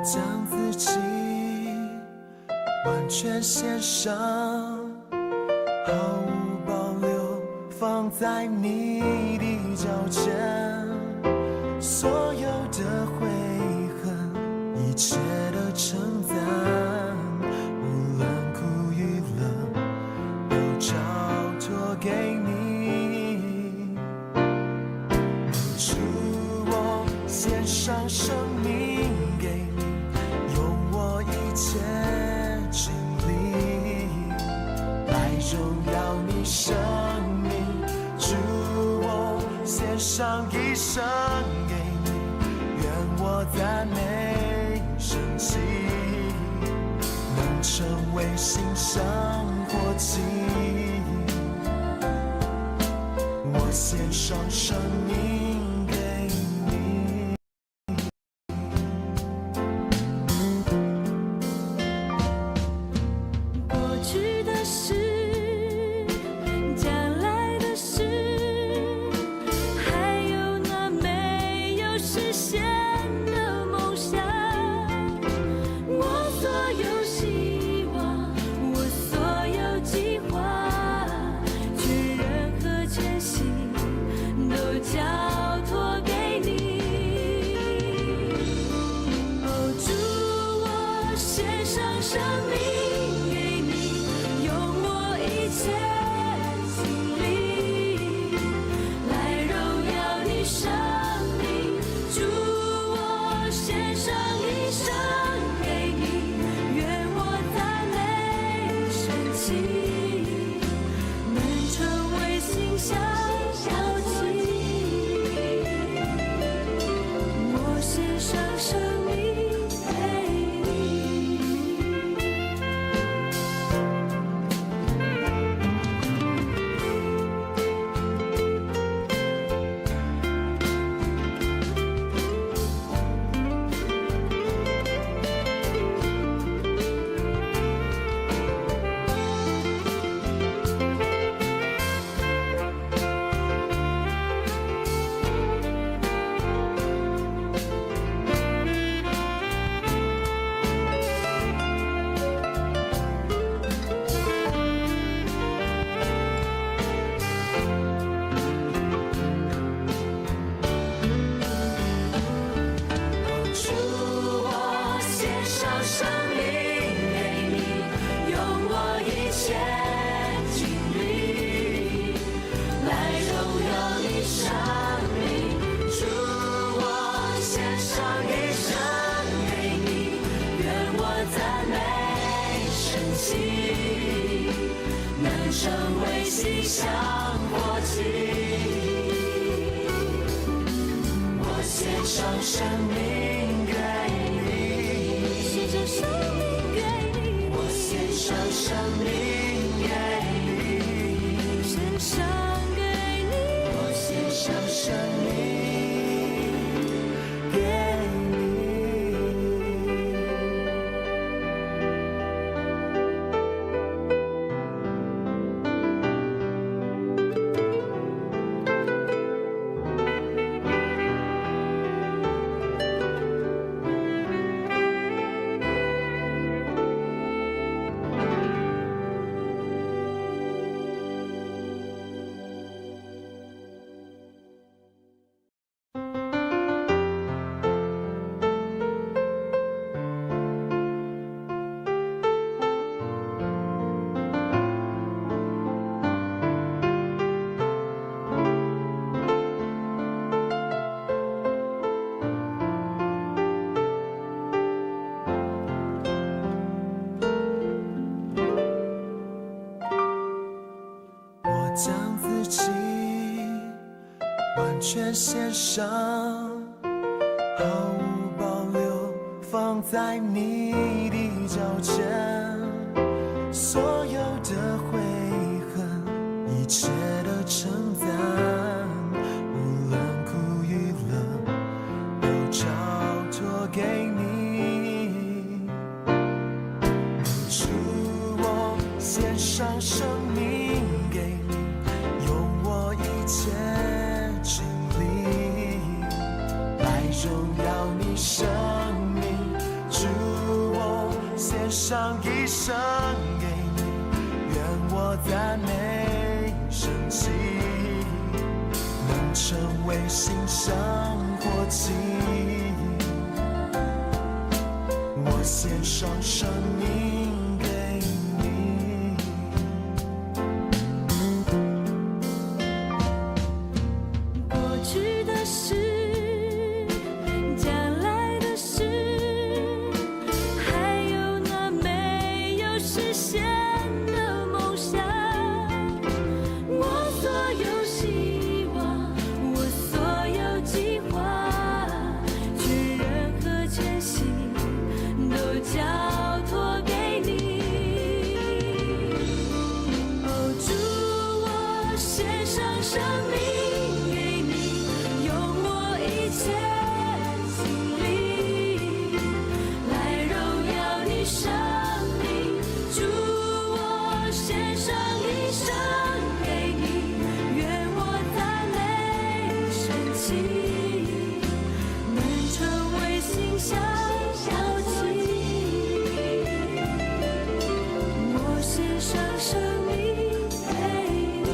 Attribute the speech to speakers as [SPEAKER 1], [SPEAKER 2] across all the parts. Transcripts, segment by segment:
[SPEAKER 1] 将自己完全献上，毫无保留放在你的脚前，所有的悔恨，一切的称赞，无论苦与乐，都交托给你。主，我献上生命给你，用我一切精力来荣耀你生命。主，我献上一生给你，愿我赞美神迹，能成为馨香火祭。我献上生命给你。
[SPEAKER 2] 过去的事，将来的事，还有那没有实现的梦想，我所有希望，我所有计划，全人和全心都交托给你。哦，主，我献上生命给你，用我一切精力来荣耀你生命。主，我献上一生给你，愿我赞美神迹，能成为馨香火祭。我献上生命给你。主，我献上生命给你，用我一切精力来荣耀你生命。主，我献上一生给你，愿我赞美神迹，能成为馨香火祭。我献上生命给你，献上生命给你，我献上生命给你，献上给你，我献上生命给你。我将自己完全献上，毫无保留放在你的脚前，所有的悔恨，一切的称赞，无论苦与乐，都交托给你。主，我献上生命给你，用我一切精力来荣耀你生命。主，
[SPEAKER 1] 上一生给你，愿我赞美神奇，能成为心上火气。我献上生命给你，
[SPEAKER 3] 过去的事，将来的事，还有那没有实现的梦想，我所有希望，我所有计划，全人和全心都交托给你。哦，主，我献上生命给你，用我一切精力来荣耀你生命。主，我献上一生给你，愿我赞美神奇，能成为馨香火气。我献上生命给你。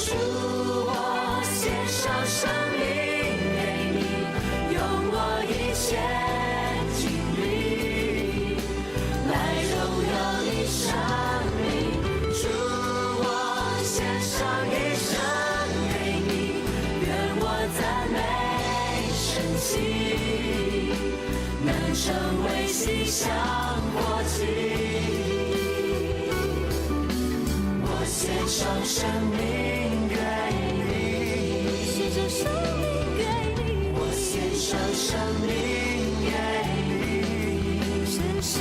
[SPEAKER 3] 主，我献上生命给你，用我一切精力来荣耀你生命。主，我献上一生给你，愿我赞美神奇，能成为馨香火气。我献上生命给你，献上生命给你，我献上生命给你，献上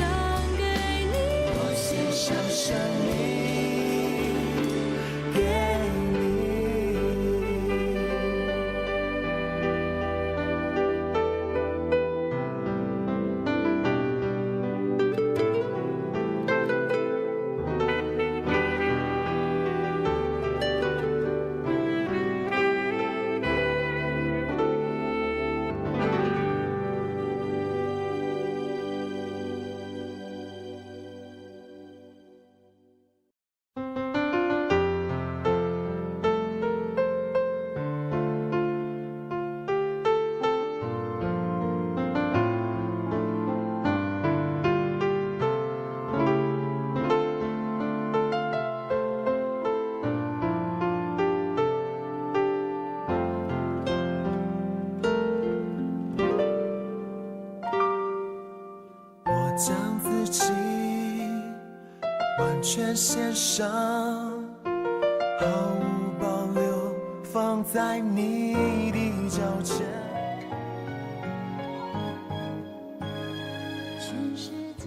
[SPEAKER 3] 给你，我献上生命给你。
[SPEAKER 1] 我将自己完全献上，毫无保留放在你的脚前。
[SPEAKER 3] 全世界。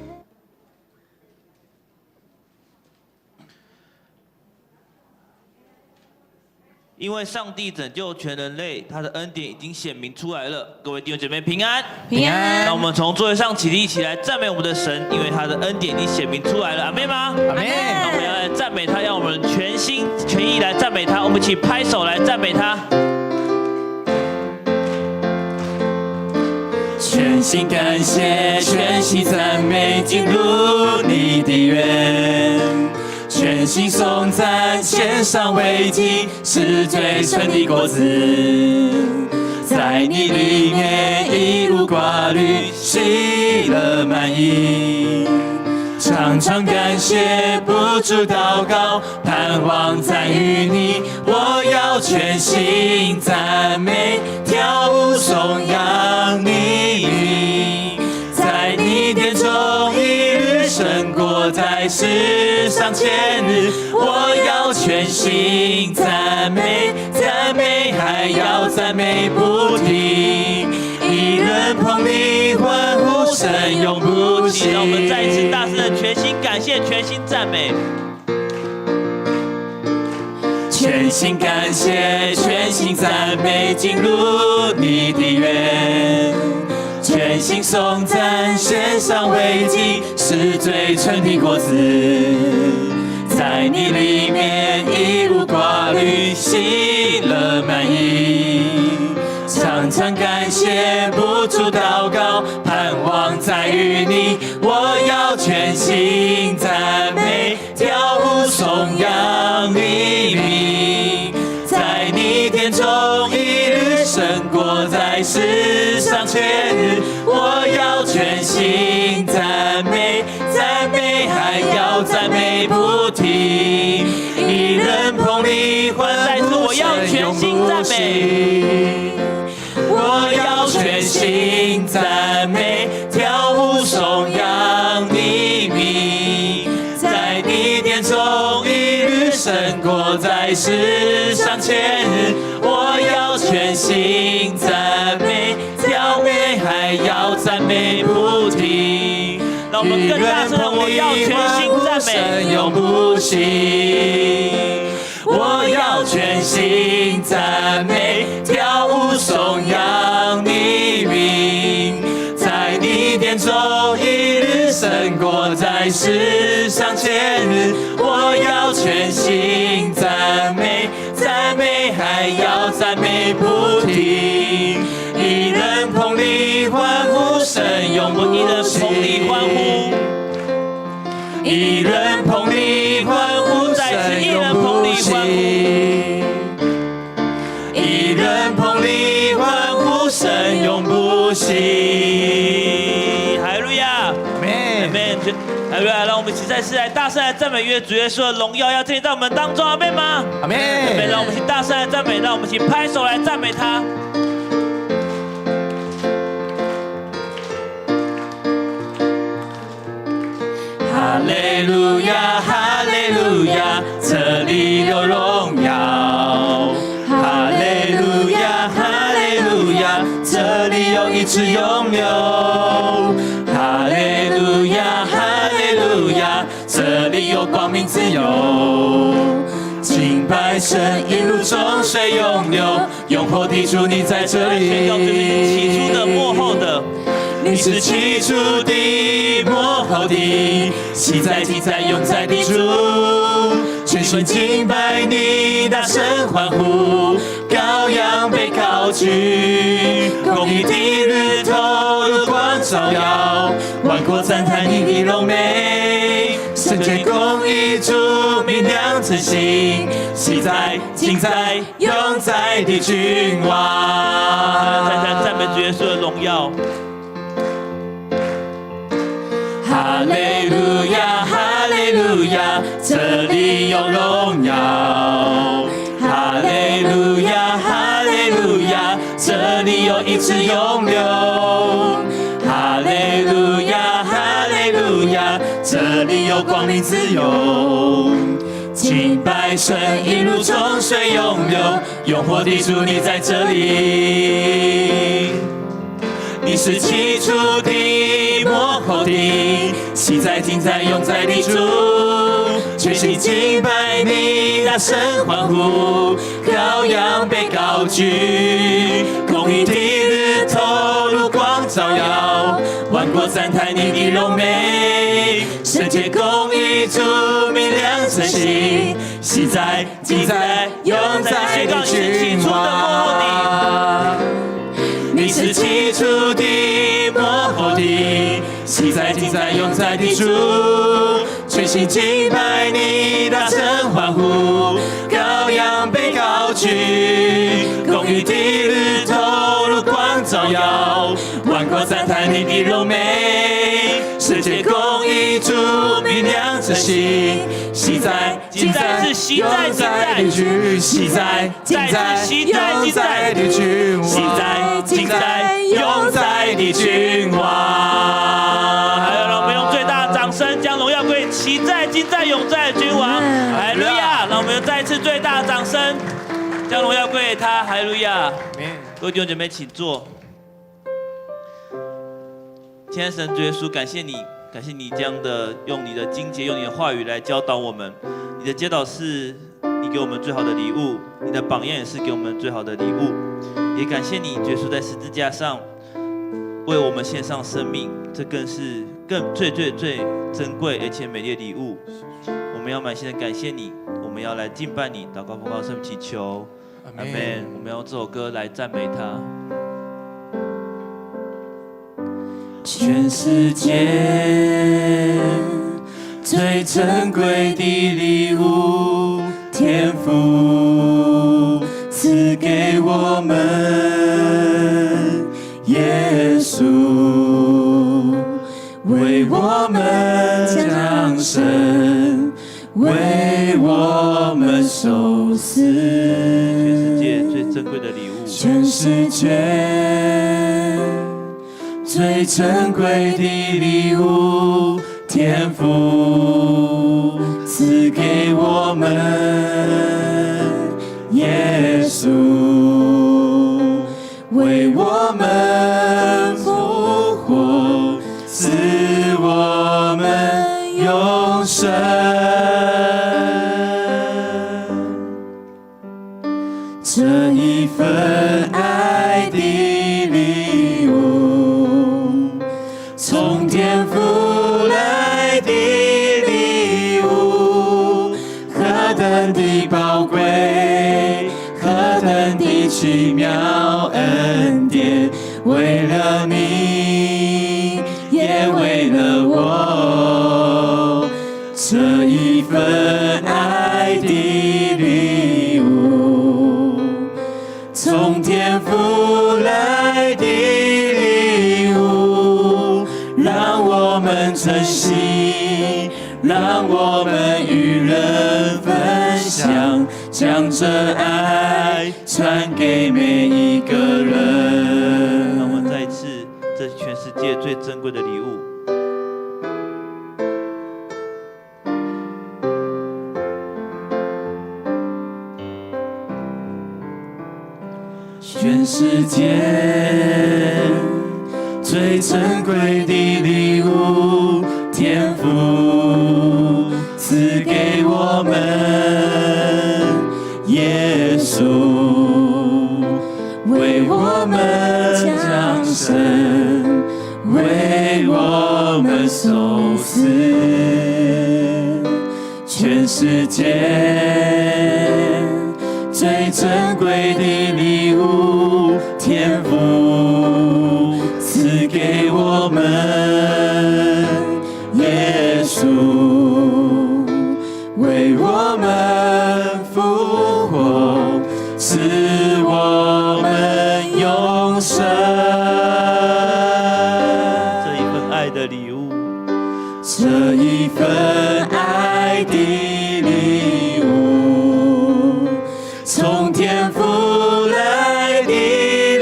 [SPEAKER 4] 因为上帝拯救全人类，他的恩典已经显明出来了。各位弟兄姐妹平安，
[SPEAKER 5] 平安。
[SPEAKER 4] 让我们从座位上起立，一起来赞美我们的神，因为他的恩典已经显明出来了。阿们吗？
[SPEAKER 5] 阿们。
[SPEAKER 4] 那我们要来赞美他，让我们全心全意来赞美他。我们一起拍手来赞美他。
[SPEAKER 5] 全心感谢，全心赞美，进入你的园。全心颂赞，献上为祭，是最纯的果子。在你里面一无挂虑，喜乐满溢。常常感谢，不住祷告，盼望在于你。我要全心赞美，跳舞颂扬你名。在你殿中，一日胜过在在世上千日，我要全心赞美，赞美还要赞美不停。一人捧你欢呼声永不息。
[SPEAKER 4] 让我们再一次大声的全心感谢，全心赞美。
[SPEAKER 5] 全心感谢，全心赞美，进入你的园。全心颂赞，献上为祭，是最纯的果子。在你里面一无挂虑，喜乐满溢。常常感谢，不住祷告，盼望在于你。我要全心赞美，跳舞颂扬你名。在你殿中一日胜过在世上千日。我要全心赞美，赞美还要赞美不停。一人捧你欢呼声永不息。我要全心赞美，跳舞颂扬你名。在你殿中一日胜过在世上千日。我要全心赞美，赞美还要赞美不停。
[SPEAKER 4] 让我们更大声的，我要全心赞美，
[SPEAKER 5] 永不息。我要全心赞美，跳舞颂扬你名。在你殿中一日胜过在世上千日。我要全心赞美，赞美还要赞美不停。一人捧你欢呼声永不息。一人捧你欢呼声永不息。一人捧你欢呼声永不息。
[SPEAKER 4] 哈利路亚，阿门，哈利路亚！让我们一起再次来大声来赞美主耶稣的荣耀要建立在我们当中，阿门吗？
[SPEAKER 5] 阿门。
[SPEAKER 4] 让我们一起大声来赞美，让我们一起拍手来赞美他。
[SPEAKER 5] 哈利路亚，哈利路亚，这里有荣耀。哈利路亚，哈利路亚，这里有医治永留。哈利路亚，哈利路亚，这里有光明自由。敬拜神，一路中水涌流，永活的主你在这里。
[SPEAKER 4] 宣告这是起初的幕后的。
[SPEAKER 5] 你是起初的幕后的，昔在今在永在的主。全心敬拜你，大声欢呼，羔羊被高举。公义的日头如光照耀，万国赞叹你的荣美。圣洁公义主明亮真心，昔在今在永在的君王。
[SPEAKER 4] 赞美主耶稣的荣耀。
[SPEAKER 5] 哈利路亚，哈利路亚，这里有荣耀。哈利路亚，哈利路亚，这里有医治永留。哈利路亚，哈利路亚，这里有光明自由。敬拜神，一路中水涌流，永活的主你在这里。你是起初的，幕后的，昔在今在永在的主。全心敬拜你，大声欢呼，羔羊被高举。公义的日头如光照耀，万国赞叹你的荣美。圣洁公义主明亮真心，昔在今在永在的君王。你是起初的，幕后的，昔在今在永在的主。全心敬拜你，大声欢呼，羔羊被高举。公义的日头如光照耀，万国赞叹你的荣美。世界公义主明亮真心，昔在今在永在的君，昔在今在永在的君王，昔在今在永在的君王。
[SPEAKER 4] 还有，让我们用最大的掌声将荣耀归齐昔在、今在、永在的君王。哈利路亚！让我们再一次最大的掌声，将荣耀归给他。哈利路亚！各位弟兄姐妹，请坐。亲爱的神主耶稣，感谢你这样的用你的经节、用你的话语来教导我们。你的教导是你给我们最好的礼物，你的榜样也是给我们最好的礼物。也感谢你，耶稣在十字架上为我们献上生命，这更是最珍贵而且美丽的礼物。我们要满心的感谢你，我们要来敬拜你，祷告奉靠圣祈求，阿门。我们要用这首歌来赞美他。
[SPEAKER 5] 全世界最珍贵的礼物，天父赐给我们，耶稣为我们降生，为我们受死。
[SPEAKER 4] 全世界最珍贵的礼物，
[SPEAKER 5] 全世界最珍贵的礼物，天父赐给我们，耶稣为我们复活，赐我们永生。这一份爱的礼物，从天父来的礼物，何等的宝贵，何等的奇妙恩典，为了你，也为了我，这一份爱的礼物，从天父来的礼物，让我们珍惜，让我们与人分享，将这爱传给每一个人。
[SPEAKER 4] 让我们再一次，这是全世界最珍贵的礼物。
[SPEAKER 5] 全世界最珍贵的礼物，天父赐给我们，耶稣为我们降生，为我们受死。全世界最珍贵的礼物，天父赐给我们，耶稣为我们复活，赐我们永生。
[SPEAKER 4] 这一份爱的礼物，
[SPEAKER 5] 这一份爱的礼物，从天父来的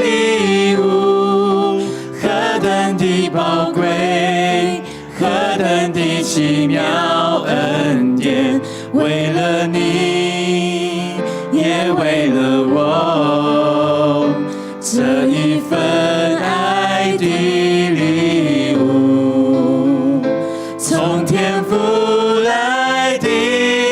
[SPEAKER 5] 礼物，何等的宝贵，何等的奇妙恩典，为了你，也为了我，这一份爱的礼物，从天父来的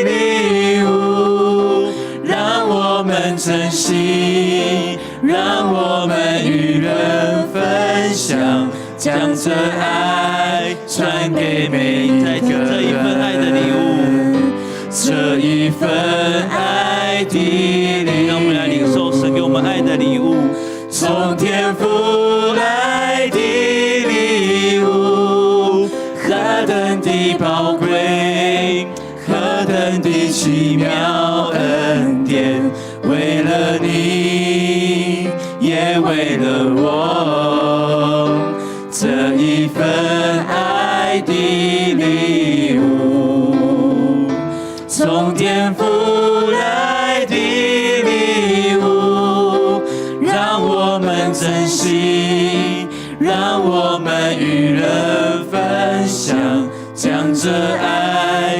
[SPEAKER 5] 礼物，让我们珍惜，让我们与人分享，将这爱传给每一个人。
[SPEAKER 4] 这一份爱的礼物，
[SPEAKER 5] 这一份爱的礼物，
[SPEAKER 4] 让我们来领受神给我们爱的礼物。
[SPEAKER 5] 从天父来的礼物，何等的宝贵，何等的奇妙恩典，为了你，也为了我，这一份爱的礼物，从天父来的礼物，让我们珍惜，让我们与人分享，将这爱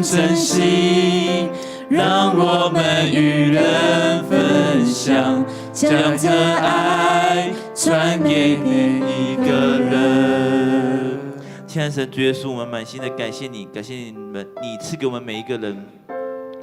[SPEAKER 5] 珍惜，让我们与人分享，将这爱传给每一个人。
[SPEAKER 4] 亲爱的神，主耶稣，我们满心的感谢你，感谢你们，你赐给我们每一个人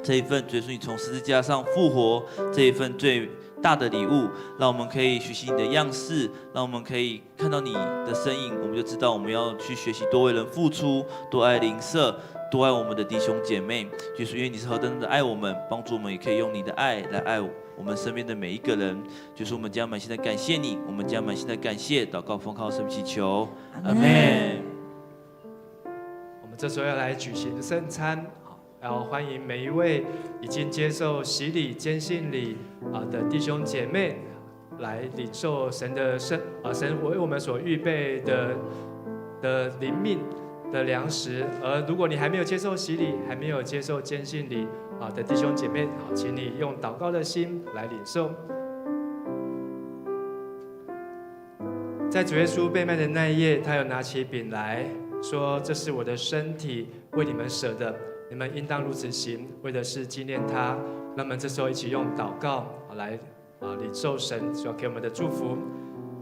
[SPEAKER 4] 这一份，主耶稣，你从十字架上复活这一份最大的礼物，让我们可以学习你的样式，让我们可以看到你的身影，我们就知道我们要去学习多为人付出，多爱邻舍，多爱我们的弟兄姐妹。主耶稣，因为你是何等的爱我们，帮助我们也可以用你的爱来爱我们身边的每一个人。就是我们将满心的感谢你，我们将满心的感谢，祷告奉靠圣名祈求，阿门。
[SPEAKER 6] 我们这时候要来举行圣餐，然后欢迎每一位已经接受洗礼、坚信礼的弟兄姐妹来领受神的神为我们所预备的灵命的粮食。而如果你还没有接受洗礼、还没有接受坚信礼的弟兄姐妹，请你用祷告的心来领受。在主耶稣被卖的那一夜，他有拿起饼来说：“这是我的身体，为你们舍的，你们应当如此行，为的是纪念他。”那么这时候一起用祷告来领受神所给我们的祝福。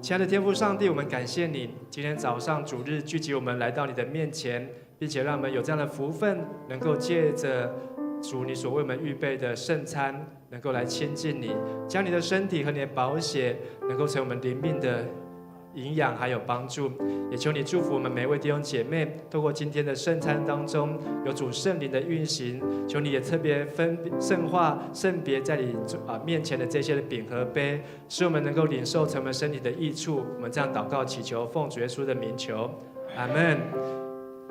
[SPEAKER 6] 亲爱的天父上帝，我们感谢你，今天早上主日聚集我们来到你的面前，并且让我们有这样的福分，能够借着主你所为我们预备的圣餐，能够来亲近你，将你的身体和你的宝血能够成为我们灵命的营养还有帮助。也求你祝福我们每一位弟兄姐妹，透过今天的圣餐当中有主圣灵的运行，求你也特别圣化圣别在你面前的这些的饼和杯，使我们能够领受成为身体的益处。我们这样祷告祈求，奉主耶稣的名求，阿们。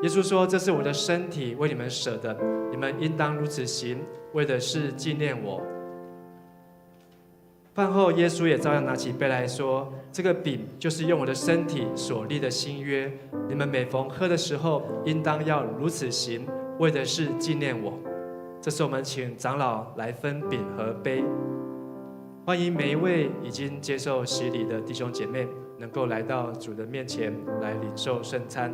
[SPEAKER 6] 耶稣说：“这是我的身体，为你们舍的，你们应当如此行，为的是纪念我。”饭后，耶稣也照样拿起杯来说：“这个饼就是用我的身体所立的新约，你们每逢喝的时候，应当要如此行，为的是纪念我。”这时我们请长老来分饼和杯，欢迎每一位已经接受洗礼的弟兄姐妹，能够来到主的面前来领受圣餐。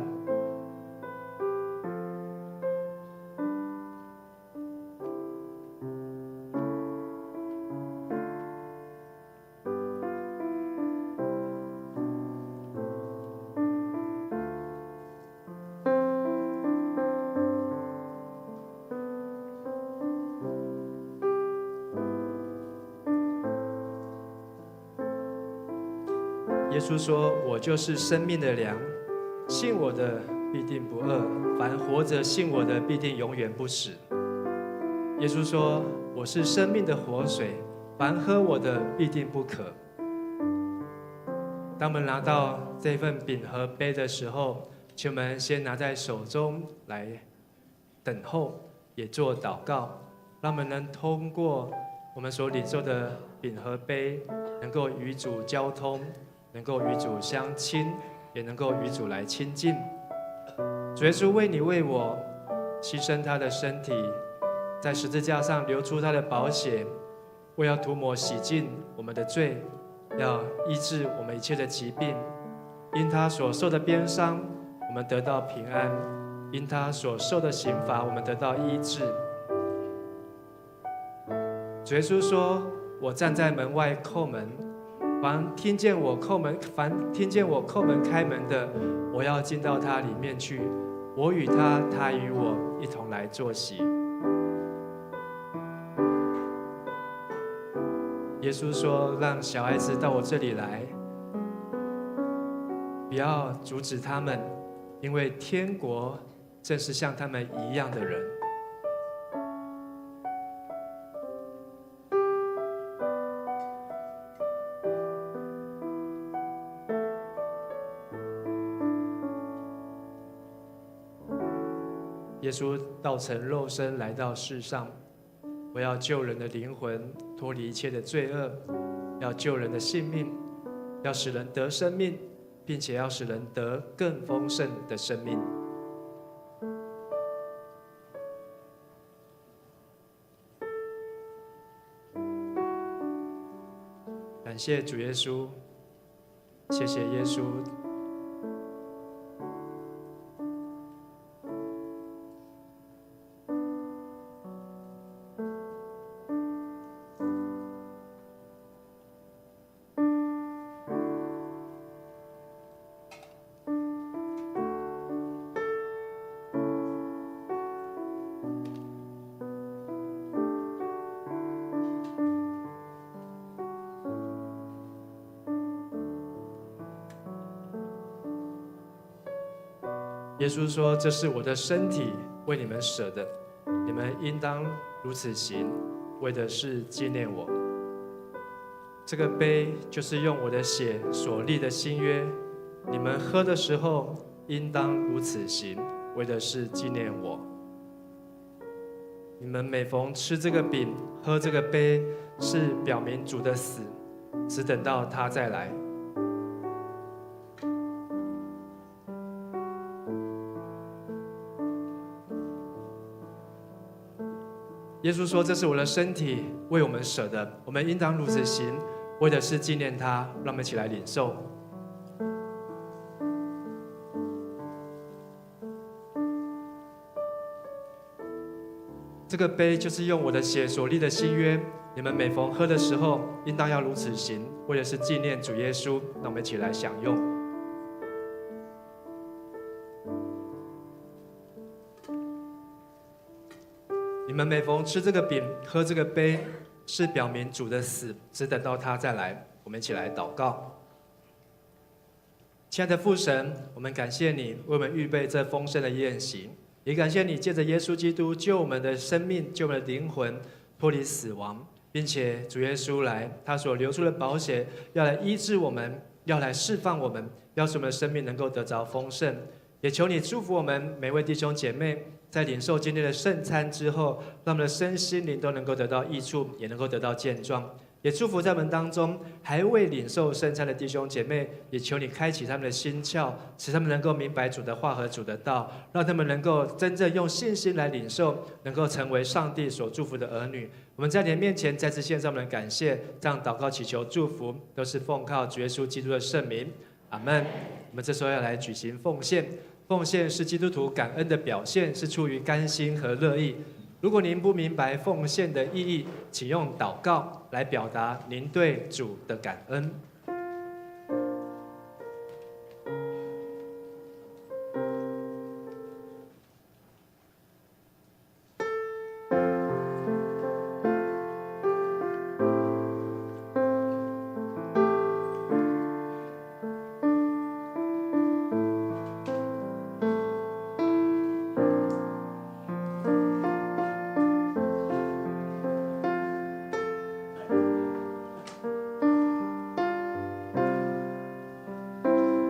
[SPEAKER 6] 耶稣说：“我就是生命的粮，信我的必定不饿，凡活着信我的必定永远不死。”耶稣说：“我是生命的活水，凡喝我的必定不渴。”当我们拿到这份饼和杯的时候，请我们先拿在手中来等候，也做祷告，让我们能通过我们所领受的饼和杯，能够与主交通，能够与主相亲，也能够与主来亲近。主耶稣为你为我牺牲他的身体，在十字架上流出他的宝血，为要涂抹洗净我们的罪，要医治我们一切的疾病。因他所受的鞭伤，我们得到平安；因他所受的刑罚，我们得到医治。主耶稣说：“我站在门外叩门，凡听见我叩门开门的，我要进到他里面去，我与他，他与我一同来坐席。”耶稣说：“让小孩子到我这里来，不要阻止他们，因为天国正是像他们一样的人。”耶稣道成肉身来到世上，我要救人的灵魂脱离一切的罪恶，要救人的性命，要使人得生命，并且要使人得更丰盛的生命。感谢主耶稣，谢谢耶稣。耶稣说：“这是我的身体，为你们舍的，你们应当如此行，为的是纪念我。”这个杯就是用我的血所立的新约，你们喝的时候应当如此行，为的是纪念我。你们每逢吃这个饼、喝这个杯，是表明主的死，只等到他再来。耶稣说：“这是我的身体，为我们舍的，我们应当如此行，为的是纪念他。”让我们一起来领受。这个杯就是用我的血所立的新约，你们每逢喝的时候，应当要如此行，为的是纪念主耶稣。让我们一起来享用。你们每逢吃这个饼、喝这个杯，是表明主的死，只等到他再来。我们一起来祷告。亲爱的父神，我们感谢你为我们预备这丰盛的宴席，也感谢你借着耶稣基督救我们的生命、救我们的灵魂脱离死亡，并且主耶稣来，他所流出的宝血要来医治我们，要来释放我们，要使我们的生命能够得着丰盛。也求你祝福我们每位弟兄姐妹，在领受今天的圣餐之后，让我们的身心灵都能够得到益处，也能够得到健壮。也祝福在我们当中还未领受圣餐的弟兄姐妹，也求你开启他们的心窍，使他们能够明白主的话和主的道，让他们能够真正用信心来领受，能够成为上帝所祝福的儿女。我们在你的面前再次献上我们的感谢，这样祷告祈求祝福，都是奉靠主耶稣基督的圣名，阿们。我们这时候要来举行奉献。奉献是基督徒感恩的表现，是出于甘心和乐意。如果您不明白奉献的意义，请用祷告来表达您对主的感恩。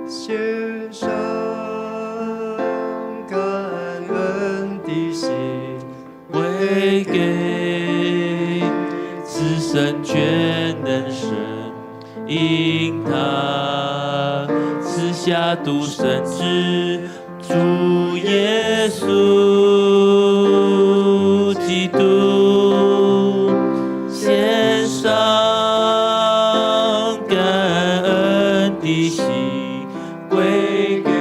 [SPEAKER 6] 献上感恩的心，
[SPEAKER 4] 归给慈神全能神，因他赐下独生子主耶稣基督，献上感恩的心。归给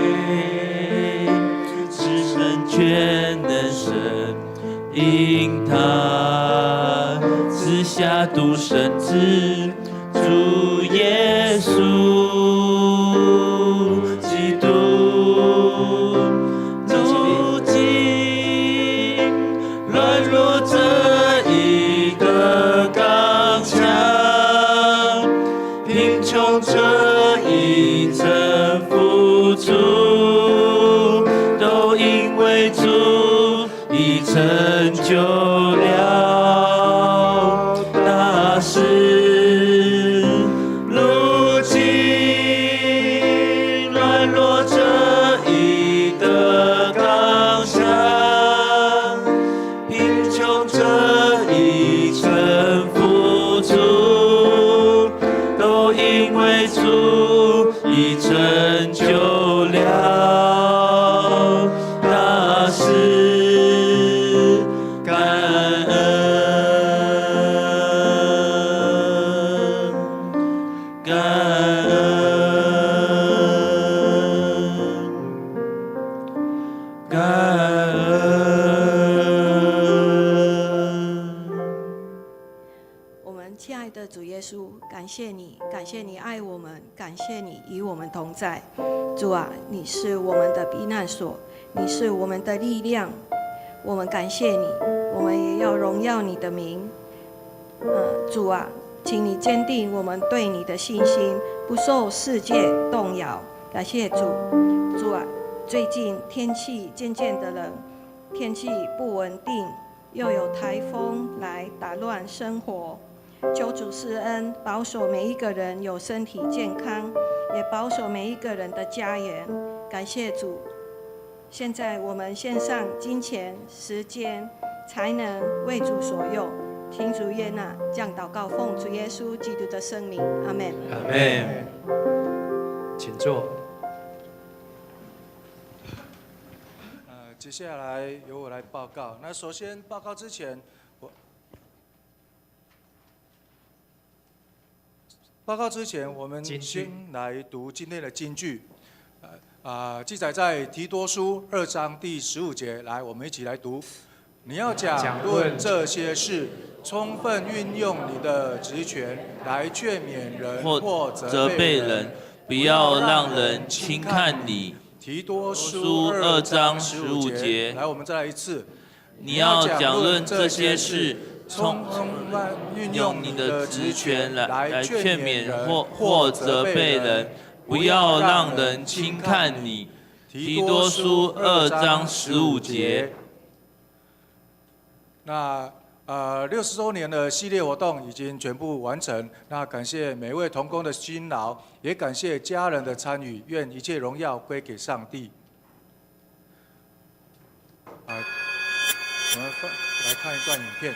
[SPEAKER 4] 至神全能神，因他赐下独生子主耶稣基督，如今软弱这一个刚强，贫穷这一层付出，都因为主已成就了大事。如今软弱这一的刚强，贫穷这一层付出，都因为主已成就了大事，感恩，感恩，感恩。
[SPEAKER 7] 我们亲爱的主耶稣，感谢你，感谢你爱我们，感谢你与我们同在。主啊，你是我们的避难所，你是我们的力量。我们感谢你，我们也要荣耀你的名。主啊，请你坚定我们对你的信心，不受世界动摇。感谢主，主啊，最近天气渐渐的冷，天气不稳定，又有台风来打乱生活。求主施恩，保守每一个人有身体健康，也保守每一个人的家园。感谢主。现在我们献上金钱、时间、才能为主所用，请主悦纳，将祷告奉主耶稣基督的圣名，阿们。
[SPEAKER 6] 阿们。请坐。
[SPEAKER 2] 接下来由我来报告。那首先报告之前，我们先来读今天的金句。记载在提多书2章第15节。来，我们一起来读。你要讲论这些事，充分运用你的职权来劝勉人或责备人，
[SPEAKER 4] 不要让人轻看你。
[SPEAKER 2] 提多书2章15节。来，我们再来一次。
[SPEAKER 4] 你要讲论这些事，充分运用你的职权来劝勉人或责备人，不要让人轻看你。提多书2章15节。
[SPEAKER 2] 那60周年的系列活动已经全部完成。那感谢每位同工的辛劳，也感谢家人的参与。愿一切荣耀归给上帝。我们来看一段影片。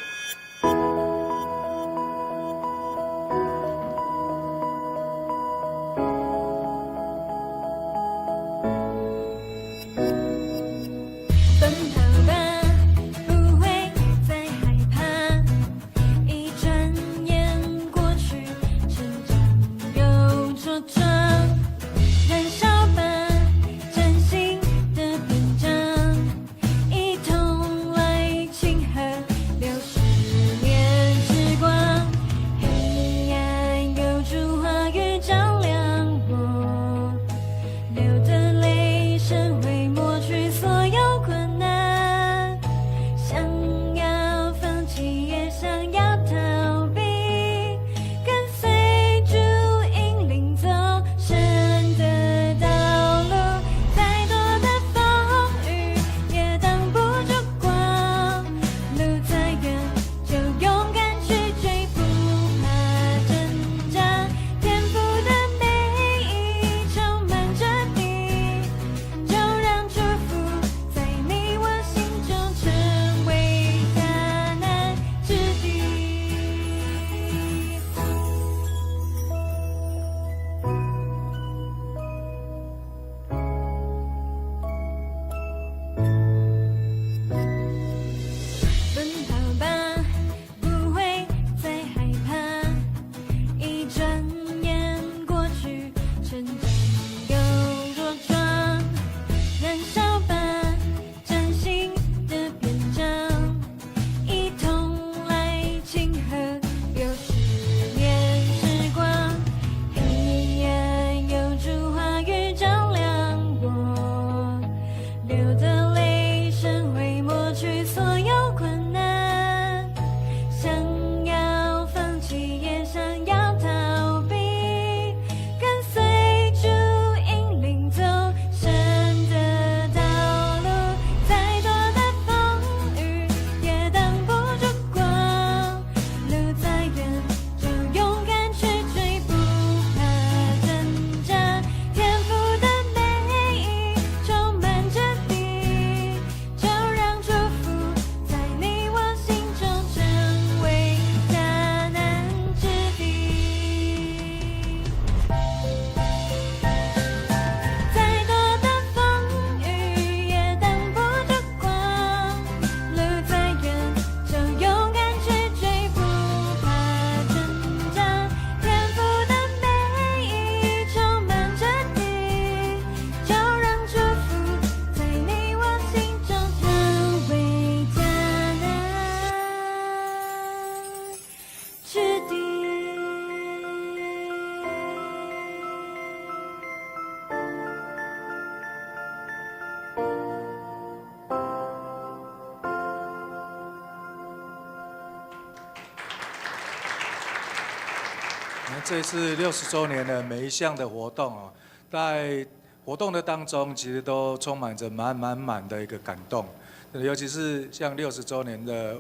[SPEAKER 2] 这次60周年的每一项的活动哦，在活动的当中，其实都充满着满的一个感动。尤其是像60周年的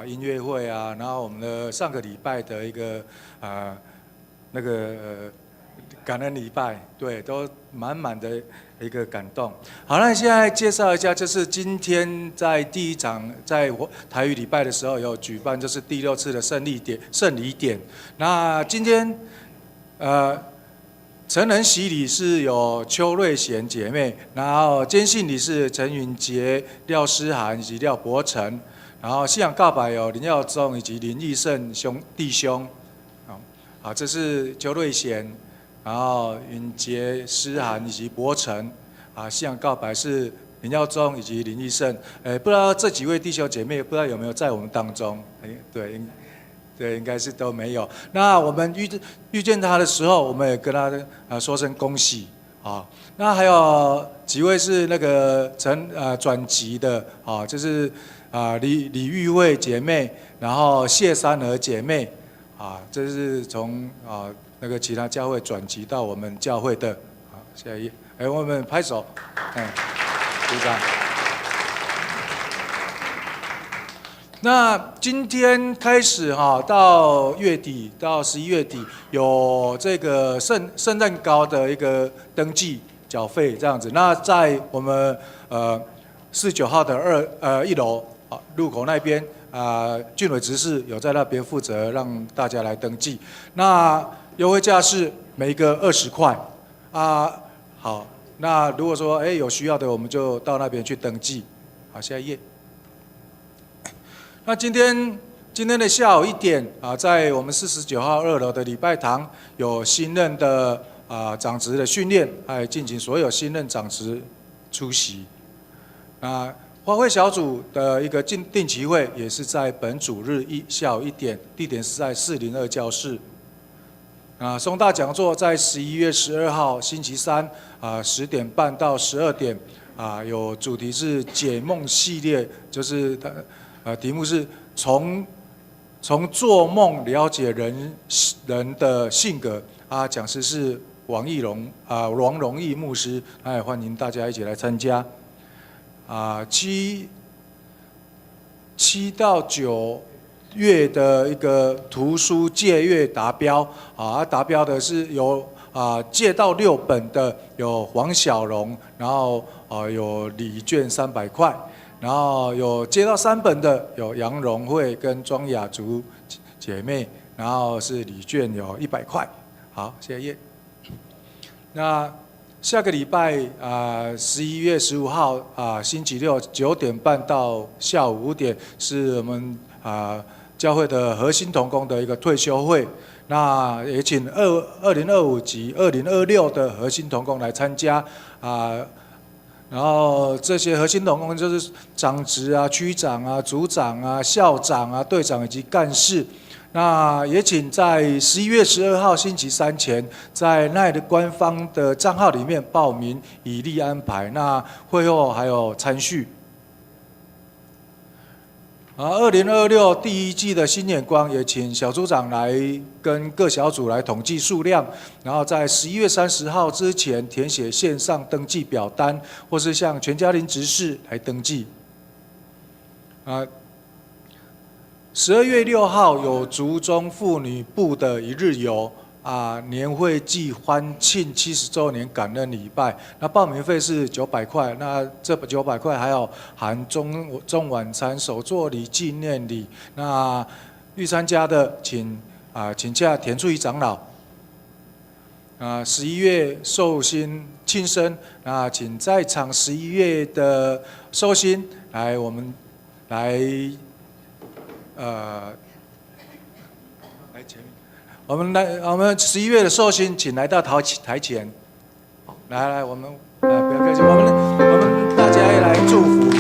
[SPEAKER 2] 音乐会啊，然后我们的上个礼拜的一个感恩礼拜，对，都满的一个感动。好，那现在介绍一下，就是今天在第一场在台语礼拜的时候有举办，就是第6次的胜礼点。那今天成人洗礼是有邱瑞贤姐妹，然后坚信礼是陈允杰、廖诗涵以及廖伯成，然后信仰告白有林耀宗以及林义胜弟兄。好，这是邱瑞贤，然后允杰、诗涵以及伯成。信仰告白是林耀宗以及林义胜。不知道这几位弟兄姐妹不知道有没有在我们当中？对，应该是都没有。那我们遇见他的时候，我们也跟他说声恭喜啊。那还有几位是那个转籍的啊，就是李玉慧姐妹，然后谢三和姐妹啊，这是从那个其他教会转籍到我们教会的。好，下一页，我们拍手，鼓掌。那今天开始到月底，到11月底有这个圣诞糕的一个登记缴费这样子。那在我们49号的1楼入口那边俊伟执事有在那边负责让大家来登记。那优惠价是每一个20块好，那如果说有需要的，我们就到那边去登记。好，下一页。那今天的下午1点在我们49号2楼的礼拜堂有新任的长职的训练，还进行所有新任长职出席。花卉小组的一个定期会也是在本主日下午1点，地点是在402教室。松大讲座在11月12号星期三10点半到12点有主题是解梦系列，就是题目是从做梦了解人的性格讲师是王荣义牧师，也欢迎大家一起来参加。7到9月的一个图书借阅达标达标的是有借到6本的有黄小荣，然后有礼券300块。然后有接到3本的有杨荣慧跟庄雅竹姐妹，然后是礼券有100块。好，下一页。那下个礼拜11月15号星期六9点半到下午5点是我们教会的核心同工的一个退休会。那也请2025及2026的核心同工来参加然后这些核心同工就是长职区长组长校长队长以及干事。那也请在11月12号星期三前，在NINE的官方的账号里面报名，以例安排。那会后还有参叙。2026第1季的新眼光也请小组长来跟各小组来统计数量，然后在11月30号之前填写线上登记表单，或是向全家庭执事来登记。12月6号有竹中妇女部的一日游年会暨欢庆70周年感恩礼拜，那报名费是900块，那这900块还有含中晚餐、手作礼、纪念礼。那欲参加的请假田处一长老。11月寿星庆生，那请在场11月的寿星来，我们来来前面。我们11月的寿星，请来到台前。来，我们不要客气，我们大家来祝福。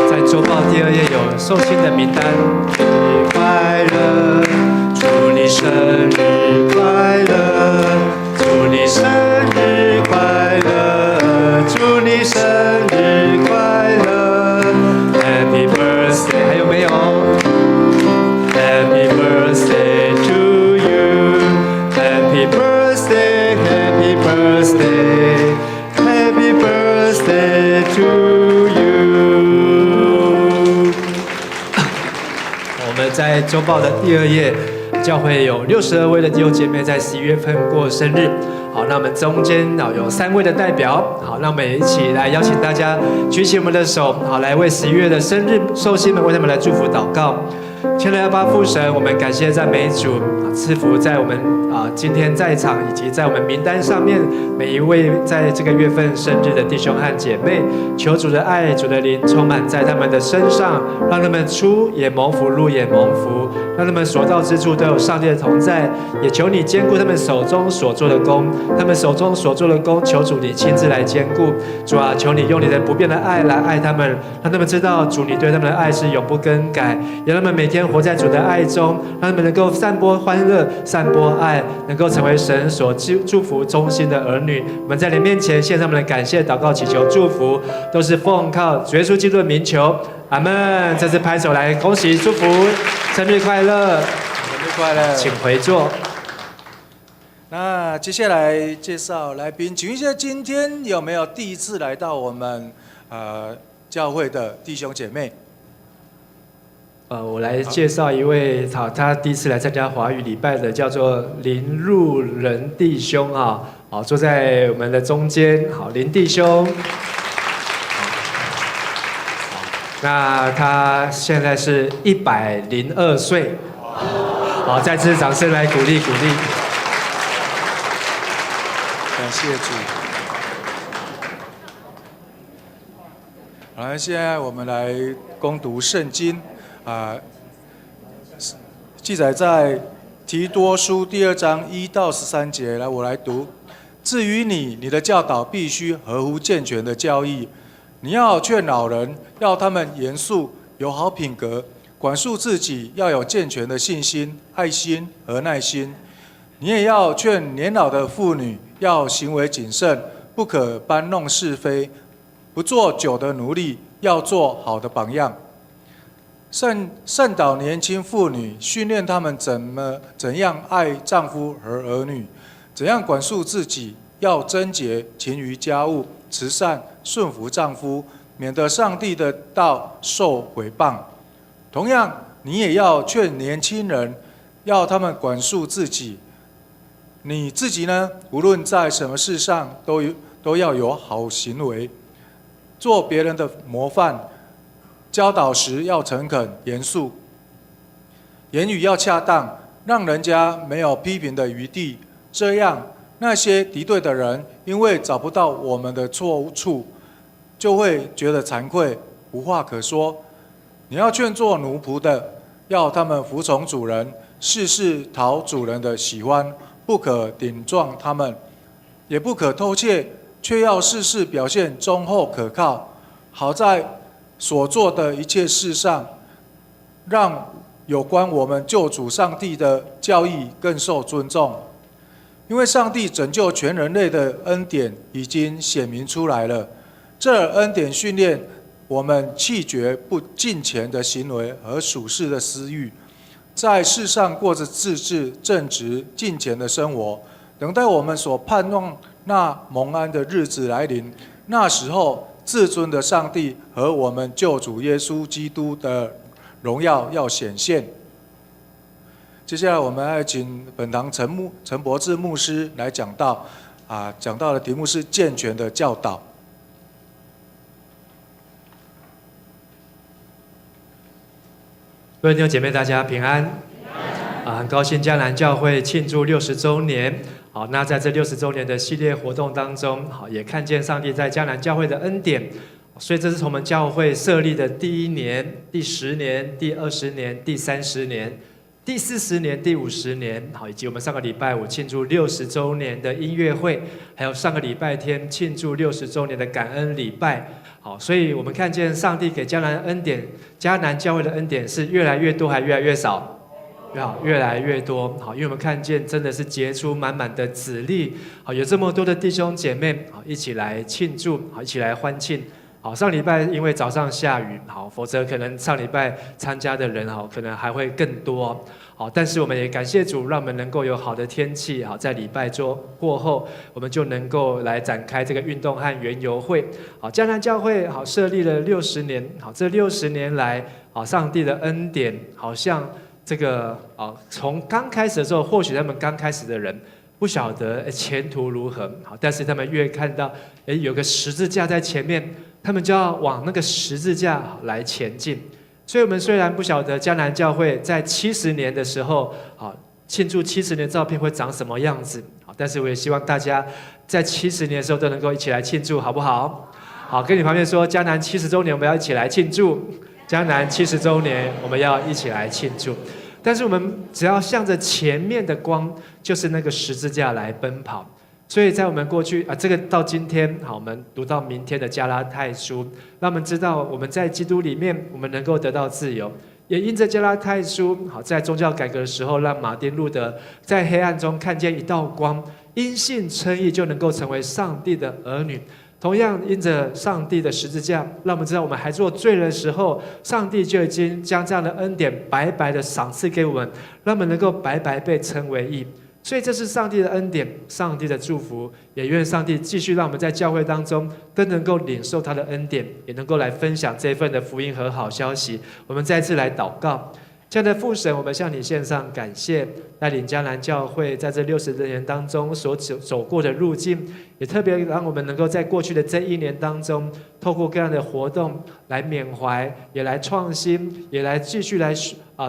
[SPEAKER 6] 在周报第2页有寿星的名单。生日快乐，祝你生日快乐，祝你生日快乐，祝你生日快乐 ，Happy birthday， 还有没有？ Happy birthday to you. Happy birthday, happy birthday. 周报的第2页，教会有62位的弟兄姐妹在11月份过生日。好，那我们中间有3位的代表，好，让我们一起来邀请大家举起我们的手，好，来为11月的生日寿星们为他们来祝福祷告。亲爱的阿爸父神，我们感谢赞美主，赐福在我们今天在场以及在我们名单上面每一位在这个月份生日的弟兄和姐妹，求主的爱、主的灵充满在他们的身上，让他们出也蒙福，入也蒙福，让他们所到之处都有上帝的同在。也求你兼顾他们手中所做的工，他们手中所做的工，求主你亲自来兼顾。主啊，求你用你的不变的爱来爱他们，让他们知道主你对他们的爱是永不更改，也让他们每天活在主的爱中，让他们能够散播欢乐、散播爱，能够成为神所祝福忠心的儿女。我们在你面前献上我们的感谢、祷告、祈求、祝福，都是奉靠主耶稣基督的名求，阿们。这次拍手来恭喜祝福，生日快乐，
[SPEAKER 2] 生日快乐，
[SPEAKER 6] 请回座。
[SPEAKER 2] 那接下来介绍来宾，请问一下，今天有没有第一次来到我们教会的弟兄姐妹？
[SPEAKER 6] 我来介绍一位，好，他第一次来参加华语礼拜的，叫做林路人弟兄啊，好，坐在我们的中间，好，林弟兄。那他现在是102岁，好，再次掌声来鼓励鼓励。
[SPEAKER 2] 感谢主。好，现在我们来攻读圣经。记载在提多书第2章1到13节，来，我来读。至于你的教导必须合乎健全的教义，你要劝老人，要他们严肃，有好品格，管束自己，要有健全的信心、爱心和耐心。你也要劝年老的妇女，要行为谨慎，不可搬弄是非，不做酒的奴隶，要做好的榜样。圣导年轻妇女，训练她们怎样爱丈夫和儿女，怎样管束自己，要贞洁，勤于家务，慈善，顺服丈夫，免得上帝的道受毁谤。同样，你也要劝年轻人，要他们管束自己。你自己呢，无论在什么事上都要有好行为，做别人的模范。教导时要诚恳严肃，言语要恰当，让人家没有批评的余地。这样，那些敌对的人因为找不到我们的错处，就会觉得惭愧，无话可说。你要劝做奴仆的，要他们服从主人，事事讨主人的喜欢，不可顶撞他们，也不可偷窃，却要事事表现忠厚可靠，好在所做的一切事上，让有关我们救主上帝的教义更受尊重。因为上帝拯救全人类的恩典已经显明出来了，这恩典训练我们弃绝不敬虔的行为和属世的私欲，在世上过着自治、正直、敬虔的生活，等待我们所盼望那蒙安的日子来临。那时候，至尊的上帝和我们救主耶稣基督的荣耀要显现。接下来，我们要请本堂陈柏志牧师来讲道，讲道的题目是健全的教导。
[SPEAKER 6] 各位弟兄姐妹，大家平安。很高兴江南教会庆祝60周年。好，那在这60周年的系列活动当中，好，也看见上帝在江南教会的恩典。所以这是从我们教会设立的第1年、第10年、第20年、第30年、第40年、第50年，好，以及我们上个礼拜五庆祝60周年的音乐会，还有上个礼拜天庆祝60周年的感恩礼拜。好，所以我们看见上帝给江南恩典，江南教会的恩典是越来越多，还越来越少？越来越多。好，因为我们看见真的是结出满满的子粒。好，有这么多的弟兄姐妹，好，一起来庆祝，好，一起来欢庆。好，上礼拜因为早上下雨，好，否则可能上礼拜参加的人，好，可能还会更多。好，但是我们也感谢主，让我们能够有好的天气，好，在礼拜周过后，我们就能够来展开这个运动和园游会。好，江南教会好设立了60年，好，这60年来，好，上帝的恩典好像这个从刚开始的时候，或许他们刚开始的人不晓得前途如何，好，但是他们越看到有个十字架在前面，他们就要往那个十字架来前进。所以我们虽然不晓得迦南教会在70年的时候，庆祝70年照片会长什么样子，但是我也希望大家在70年的时候都能够一起来庆祝，好不好？好，跟你旁边说，迦南70周年，我们要一起来庆祝。迦南70周年，我们要一起来庆祝。但是我们只要向着前面的光，就是那个十字架来奔跑。所以在我们过去这个到今天，好，我们读到明天的加拉太书，让我们知道我们在基督里面，我们能够得到自由。也因着加拉太书，好，在宗教改革的时候，让马丁路德在黑暗中看见一道光，因信称义就能够成为上帝的儿女。同样，因着上帝的十字架，让我们知道我们还做罪人的时候，上帝就已经将这样的恩典白白的赏赐给我们，让我们能够白白被称为义。所以这是上帝的恩典，上帝的祝福，也愿上帝继续让我们在教会当中都能够领受他的恩典，也能够来分享这份的福音和好消息。我们再次来祷告。亲爱的父神，我们向你献上感谢，带领迦南教会在这60多年当中所走过的路径，也特别让我们能够在过去的这1年当中，透过各样的活动来缅怀，也来创新，也来继续来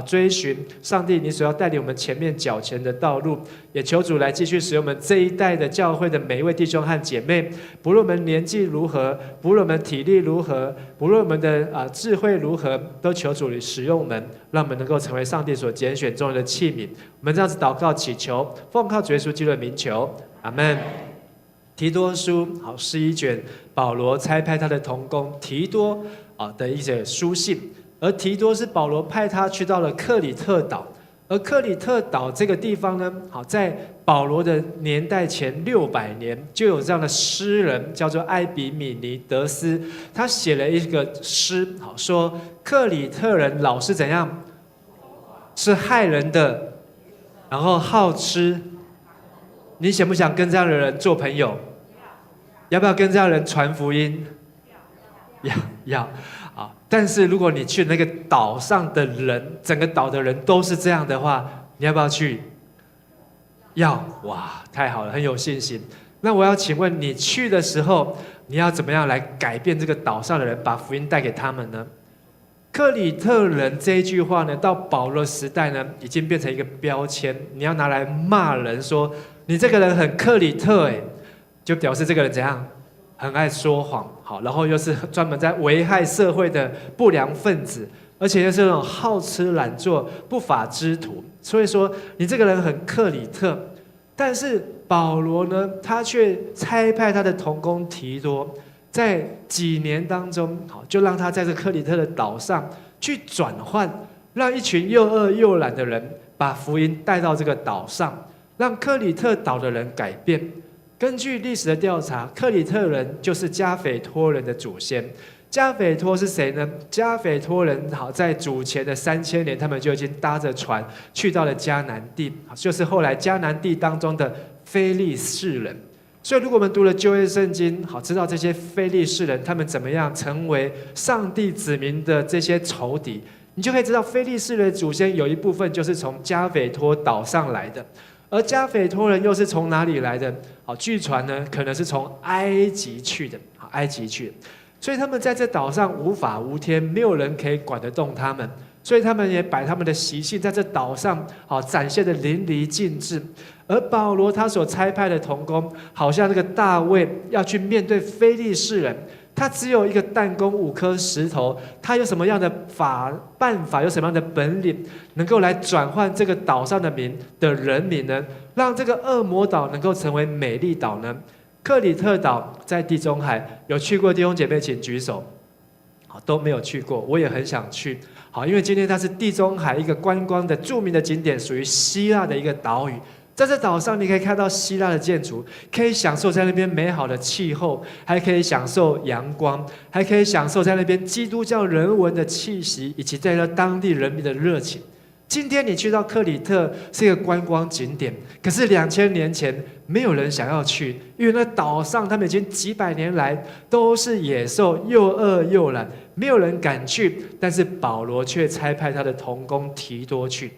[SPEAKER 6] 追寻上帝你所要带领我们前面脚前的道路。也求主来继续使用我们这一代的教会的每一位弟兄和姐妹，不论我们年纪如何，不论我们体力如何，不论我们的智慧如何，都求主使用我们，让我们能够成为上帝所拣选中的器皿。我们这样子祷告祈求，奉靠主耶稣基督的名求，阿们。提多书好11卷，保罗差派他的同工提多的一些书信，而提多是保罗派他去到了克里特岛。而克里特岛这个地方呢，好，在保罗的年代前600年，就有这样的诗人叫做艾比米尼德斯，他写了一个诗，好，说克里特人老是怎样，是害人的，然后好吃。你想不想跟这样的人做朋友？要不要跟这样的人传福音？要。但是如果你去那个岛上的人，整个岛的人都是这样的话，你要不要去？要。哇，太好了，很有信心。那我要请问你去的时候，你要怎么样来改变这个岛上的人，把福音带给他们呢？克里特人这一句话呢，到保罗时代呢，已经变成一个标签，你要拿来骂人说你这个人很克里特，就表示这个人怎样？很爱说谎，好，然后又是专门在危害社会的不良分子，而且又是那种好吃懒做、不法之徒。所以说，你这个人很克里特。但是保罗呢，他却差派他的同工提多，在几年当中，好，就让他在这克里特的岛上去转换，让一群又饿又懒的人把福音带到这个岛上，让克里特岛的人改变。根据历史的调查，克里特人就是加斐托人的祖先。加斐托是谁呢？加斐托人好，在主前的3000年，他们就已经搭着船去到了迦南地，就是后来迦南地当中的非利士人。所以，如果我们读了旧约圣经，好，知道这些非利士人他们怎么样成为上帝子民的这些仇敌，你就可以知道非利士人的祖先有一部分就是从加斐托岛上来的。而加斐托人又是从哪里来的？好，据传呢，可能是从埃及去的。好，埃及去的，所以他们在这岛上无法无天，没有人可以管得动他们，所以他们也把他们的习性在这岛上好展现得淋漓尽致。而保罗他所差派的同工，好像那个大卫要去面对非利士人，他只有一个弹弓5颗石头，他有什么样的办法，有什么样的本领，能够来转换这个岛上的人民呢？让这个恶魔岛能够成为美丽岛呢？克里特岛在地中海，有去过弟兄姐妹请举手。好，都没有去过，我也很想去。好，因为今天它是地中海一个观光的著名的景点，属于希腊的一个岛屿。在这岛上，你可以看到希腊的建筑，可以享受在那边美好的气候，还可以享受阳光，还可以享受在那边基督教人文的气息，以及在那当地人民的热情。今天你去到克里特是一个观光景点，可是2000年前没有人想要去，因为那岛上他们已经几百年来都是野兽，又饿又懒，没有人敢去。但是保罗却差派他的同工提多去。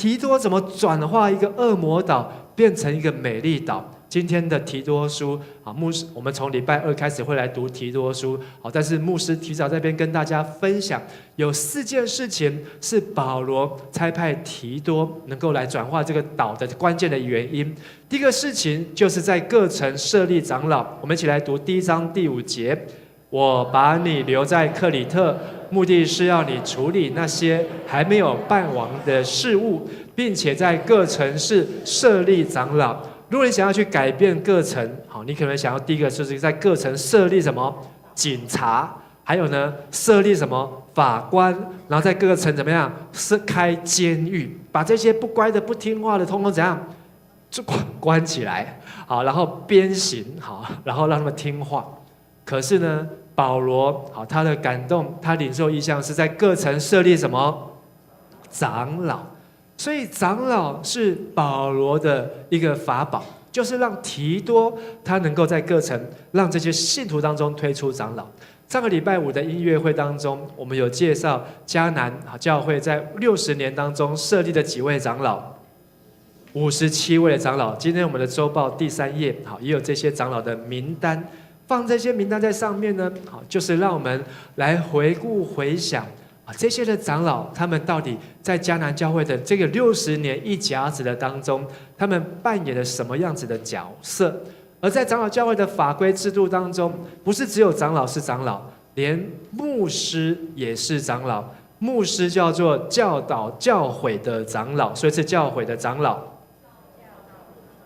[SPEAKER 6] 提多怎么转化一个恶魔岛变成一个美丽岛？今天的提多书啊，牧师，我们从礼拜2开始会来读提多书，好，但是牧师提早在这边跟大家分享，有4件事情是保罗差派提多能够来转化这个岛的关键的原因。第一个事情就是在各城设立长老，我们一起来读第1章第5节。我把你留在克里特，目的是要你处理那些还没有办完的事务，并且在各城市设立长老。如果你想要去改变各城，好，你可能想要第一个就是在各城设立什么警察，还有呢设立什么法官，然后在各个城怎么样开监狱，把这些不乖的、不听话的，通通怎样就关起来，好，然后鞭刑，好，然后让他们听话。可是呢，保罗好，他的感动，他领受异象是在各城设立什么长老。所以长老是保罗的一个法宝，就是让提多他能够在各城让这些信徒当中推出长老。上个礼拜5的音乐会当中，我们有介绍迦南教会在60年当中设立的几位长老，57位的长老。今天我们的周报第3页，好，也有这些长老的名单，放这些名单在上面呢，好，就是让我们来回顾回想。这些的长老，他们到底在迦南教会的这个60年一甲子的当中，他们扮演了什么样子的角色？而在长老教会的法规制度当中，不是只有长老是长老，连牧师也是长老。牧师叫做教导教诲的长老，所以是教诲的长老。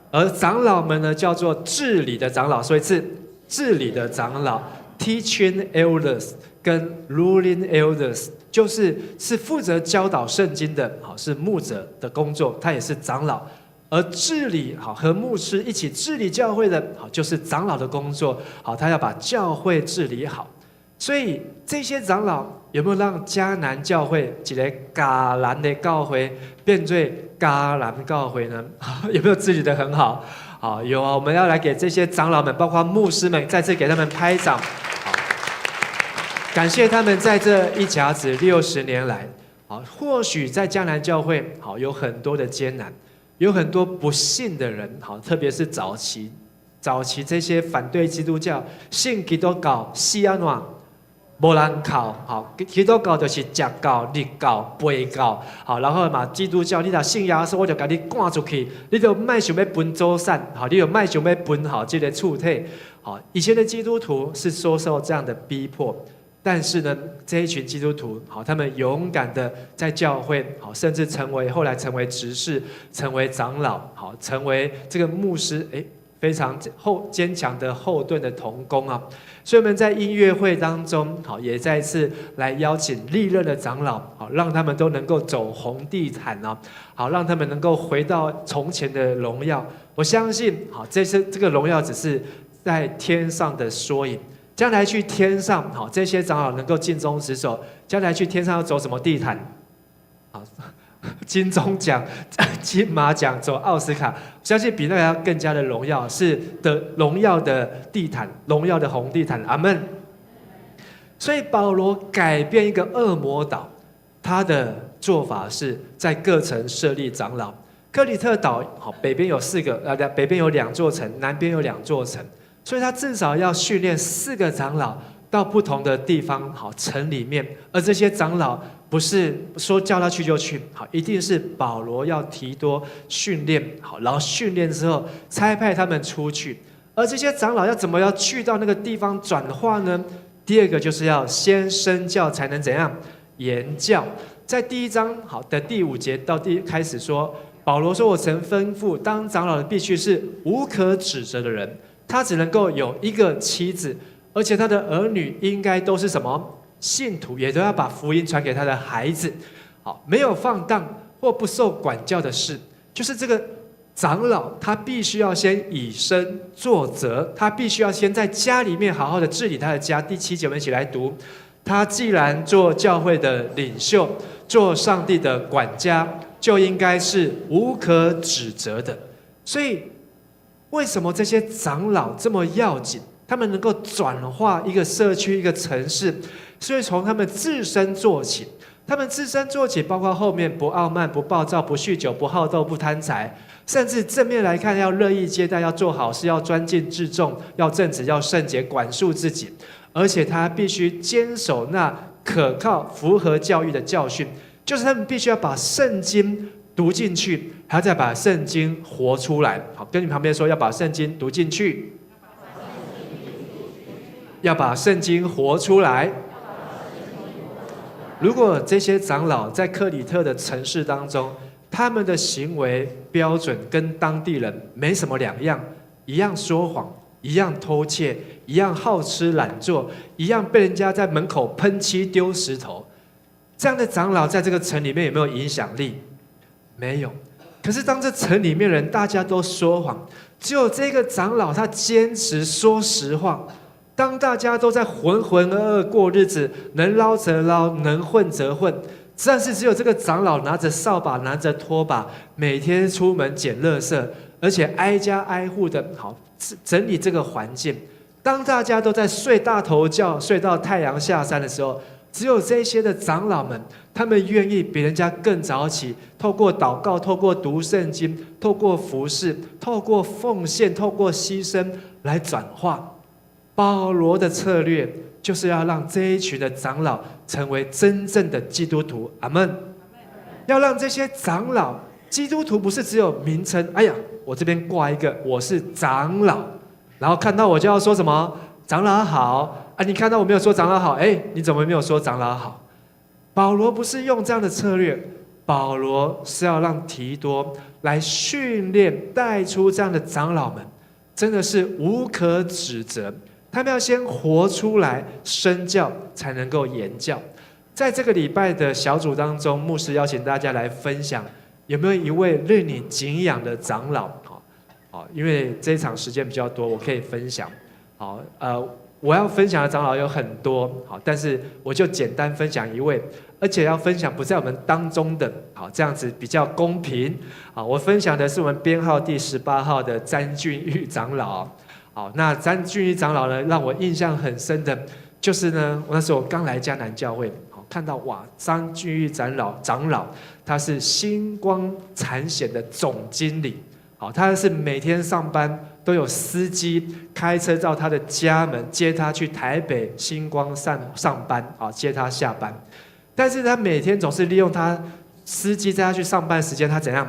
[SPEAKER 6] 而长老们呢，叫做治理的长老，所以是治理的长老。Teaching elders 跟 ruling elders 就是负责教导圣经的，好，是牧者的工作，他也是长老。而治理好和牧师一起治理教会的，好，就是长老的工作，好，他要把教会治理好。所以这些长老有没有让迦南教会一个迦南的教会变作迦南教会呢？有没有治理得很好？好，有啊！我们要来给这些长老们，包括牧师们，再次给他们拍掌。好，感谢他们在这一甲子60年来，好，或许在迦南教会，好，有很多的艰难，有很多不信的人，好，特别是早期这些反对基督教、信基督教、西安瓦。没人靠，好，基督教就是假教、立教、背教，好，然后嘛，基督教你若信耶稣，我就把你赶出去，你就卖想要分走散，好，你就卖想要分好这个处体，好，以前的基督徒是受这样的逼迫，但是呢，这一群基督徒，好，他们勇敢的在教会，好，甚至后来成为执事，成为长老，好，成为这个牧师，非常坚强的后盾的同工啊。所以我们在音乐会当中，好，也再次来邀请历任的长老，好，让他们都能够走红地毯啊，好，让他们能够回到从前的荣耀。我相信，好，这个荣耀只是在天上的缩影，将来去天上，好，这些长老能够尽忠职守，将来去天上要走什么地毯？好，金钟奖、金马奖，走奥斯卡，相信比那个要更加的荣耀，是的荣耀的地毯，荣耀的红地毯。阿们。所以保罗改变一个恶魔岛，他的做法是在各城设立长老。克里特岛好，北边有北边有2座城，南边有2座城，所以他至少要训练4个长老到不同的地方，好，城里面，而这些长老不是说叫他去就去，好，一定是保罗要提多训练好，然后训练之后差派他们出去。而这些长老要去到那个地方转化呢？第2个就是要先身教，才能怎样言教。在第1章好的第5节到开始说，保罗说：“我曾吩咐，当长老的必须是无可指责的人，他只能够有1个妻子，而且他的儿女应该都是什么？信徒，也都要把福音传给他的孩子。好，没有放荡或不受管教的事，就是这个长老他必须要先以身作则，他必须要先在家里面好好的治理他的家。第7节我们一起来读：他既然做教会的领袖，做上帝的管家，就应该是无可指责的。所以，为什么这些长老这么要紧？他们能够转化一个社区、一个城市，所以从他们自身做起。他们自身做起，包括后面不傲慢、不暴躁、不酗酒、不好斗、不贪财，甚至正面来看，要乐意接待，要做好事，要专尽自重，要正直，要圣洁，管束自己。而且他必须坚守那可靠、符合教育的教训，就是他们必须要把圣经读进去，还要再把圣经活出来。好，跟你旁边说，要把圣经读进去，要把圣经活出来。如果这些长老在克里特的城市当中，他们的行为标准跟当地人没什么两样，一样说谎，一样偷窃，一样好吃懒做，一样被人家在门口喷漆丢石头，这样的长老在这个城里面有没有影响力？没有。可是当这城里面人大家都说谎，只有这个长老他坚持说实话。当大家都在浑浑噩噩过日子，能捞则捞，能混则混，但是只有这个长老拿着扫把，拿着拖把，每天出门捡垃圾，而且挨家挨户的好整理这个环境。当大家都在睡大头觉，睡到太阳下山的时候，只有这些的长老们，他们愿意比人家更早起，透过祷告，透过读圣经，透过服事，透过奉献，透过牺牲来转化。保罗的策略就是要让这一群的长老成为真正的基督徒，阿们。要让这些长老，基督徒不是只有名称，哎呀，我这边挂一个我是长老，然后看到我就要说什么长老好啊，你看到我没有说长老好，哎，你怎么没有说长老好？保罗不是用这样的策略，保罗是要让提多来训练带出这样的长老们，真的是无可指责。他们要先活出来，身教才能够言教。在这个礼拜的小组当中，牧师邀请大家来分享，有没有一位令你敬仰的长老？好，因为这一场时间比较多，我可以分享。好，我要分享的长老有很多，好，但是我就简单分享一位，而且要分享不在我们当中的，好，这样子比较公平。好，我分享的是我们编号第18号的詹俊玉长老。好，那詹俊玉长老呢，让我印象很深的，就是呢，我那时候刚来迦南教会，看到哇，詹俊玉长老，他是星光产险的总经理，好，他是每天上班都有司机开车到他的家门接他去台北星光上班，啊，接他下班，但是他每天总是利用他司机载他去上班时间，他怎样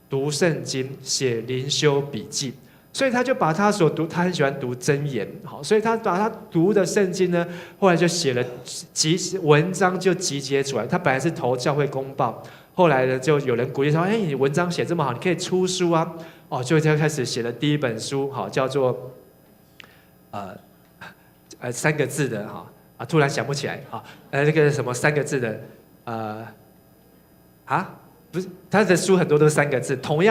[SPEAKER 6] 读圣经、写灵修笔记。所以他就把他所读，他很喜欢读箴言，好，所以他把他读的圣经呢，后来就写了文章就集结出来。他本来是投教会公报，后来呢就有人鼓励说：“哎，你文章写这么好，你可以出书啊！”哦，就开始写了第一本书，好，叫做3个字的哈啊，突然想不起来啊，那个什么3个字的不是，他的书很多都是3个字，同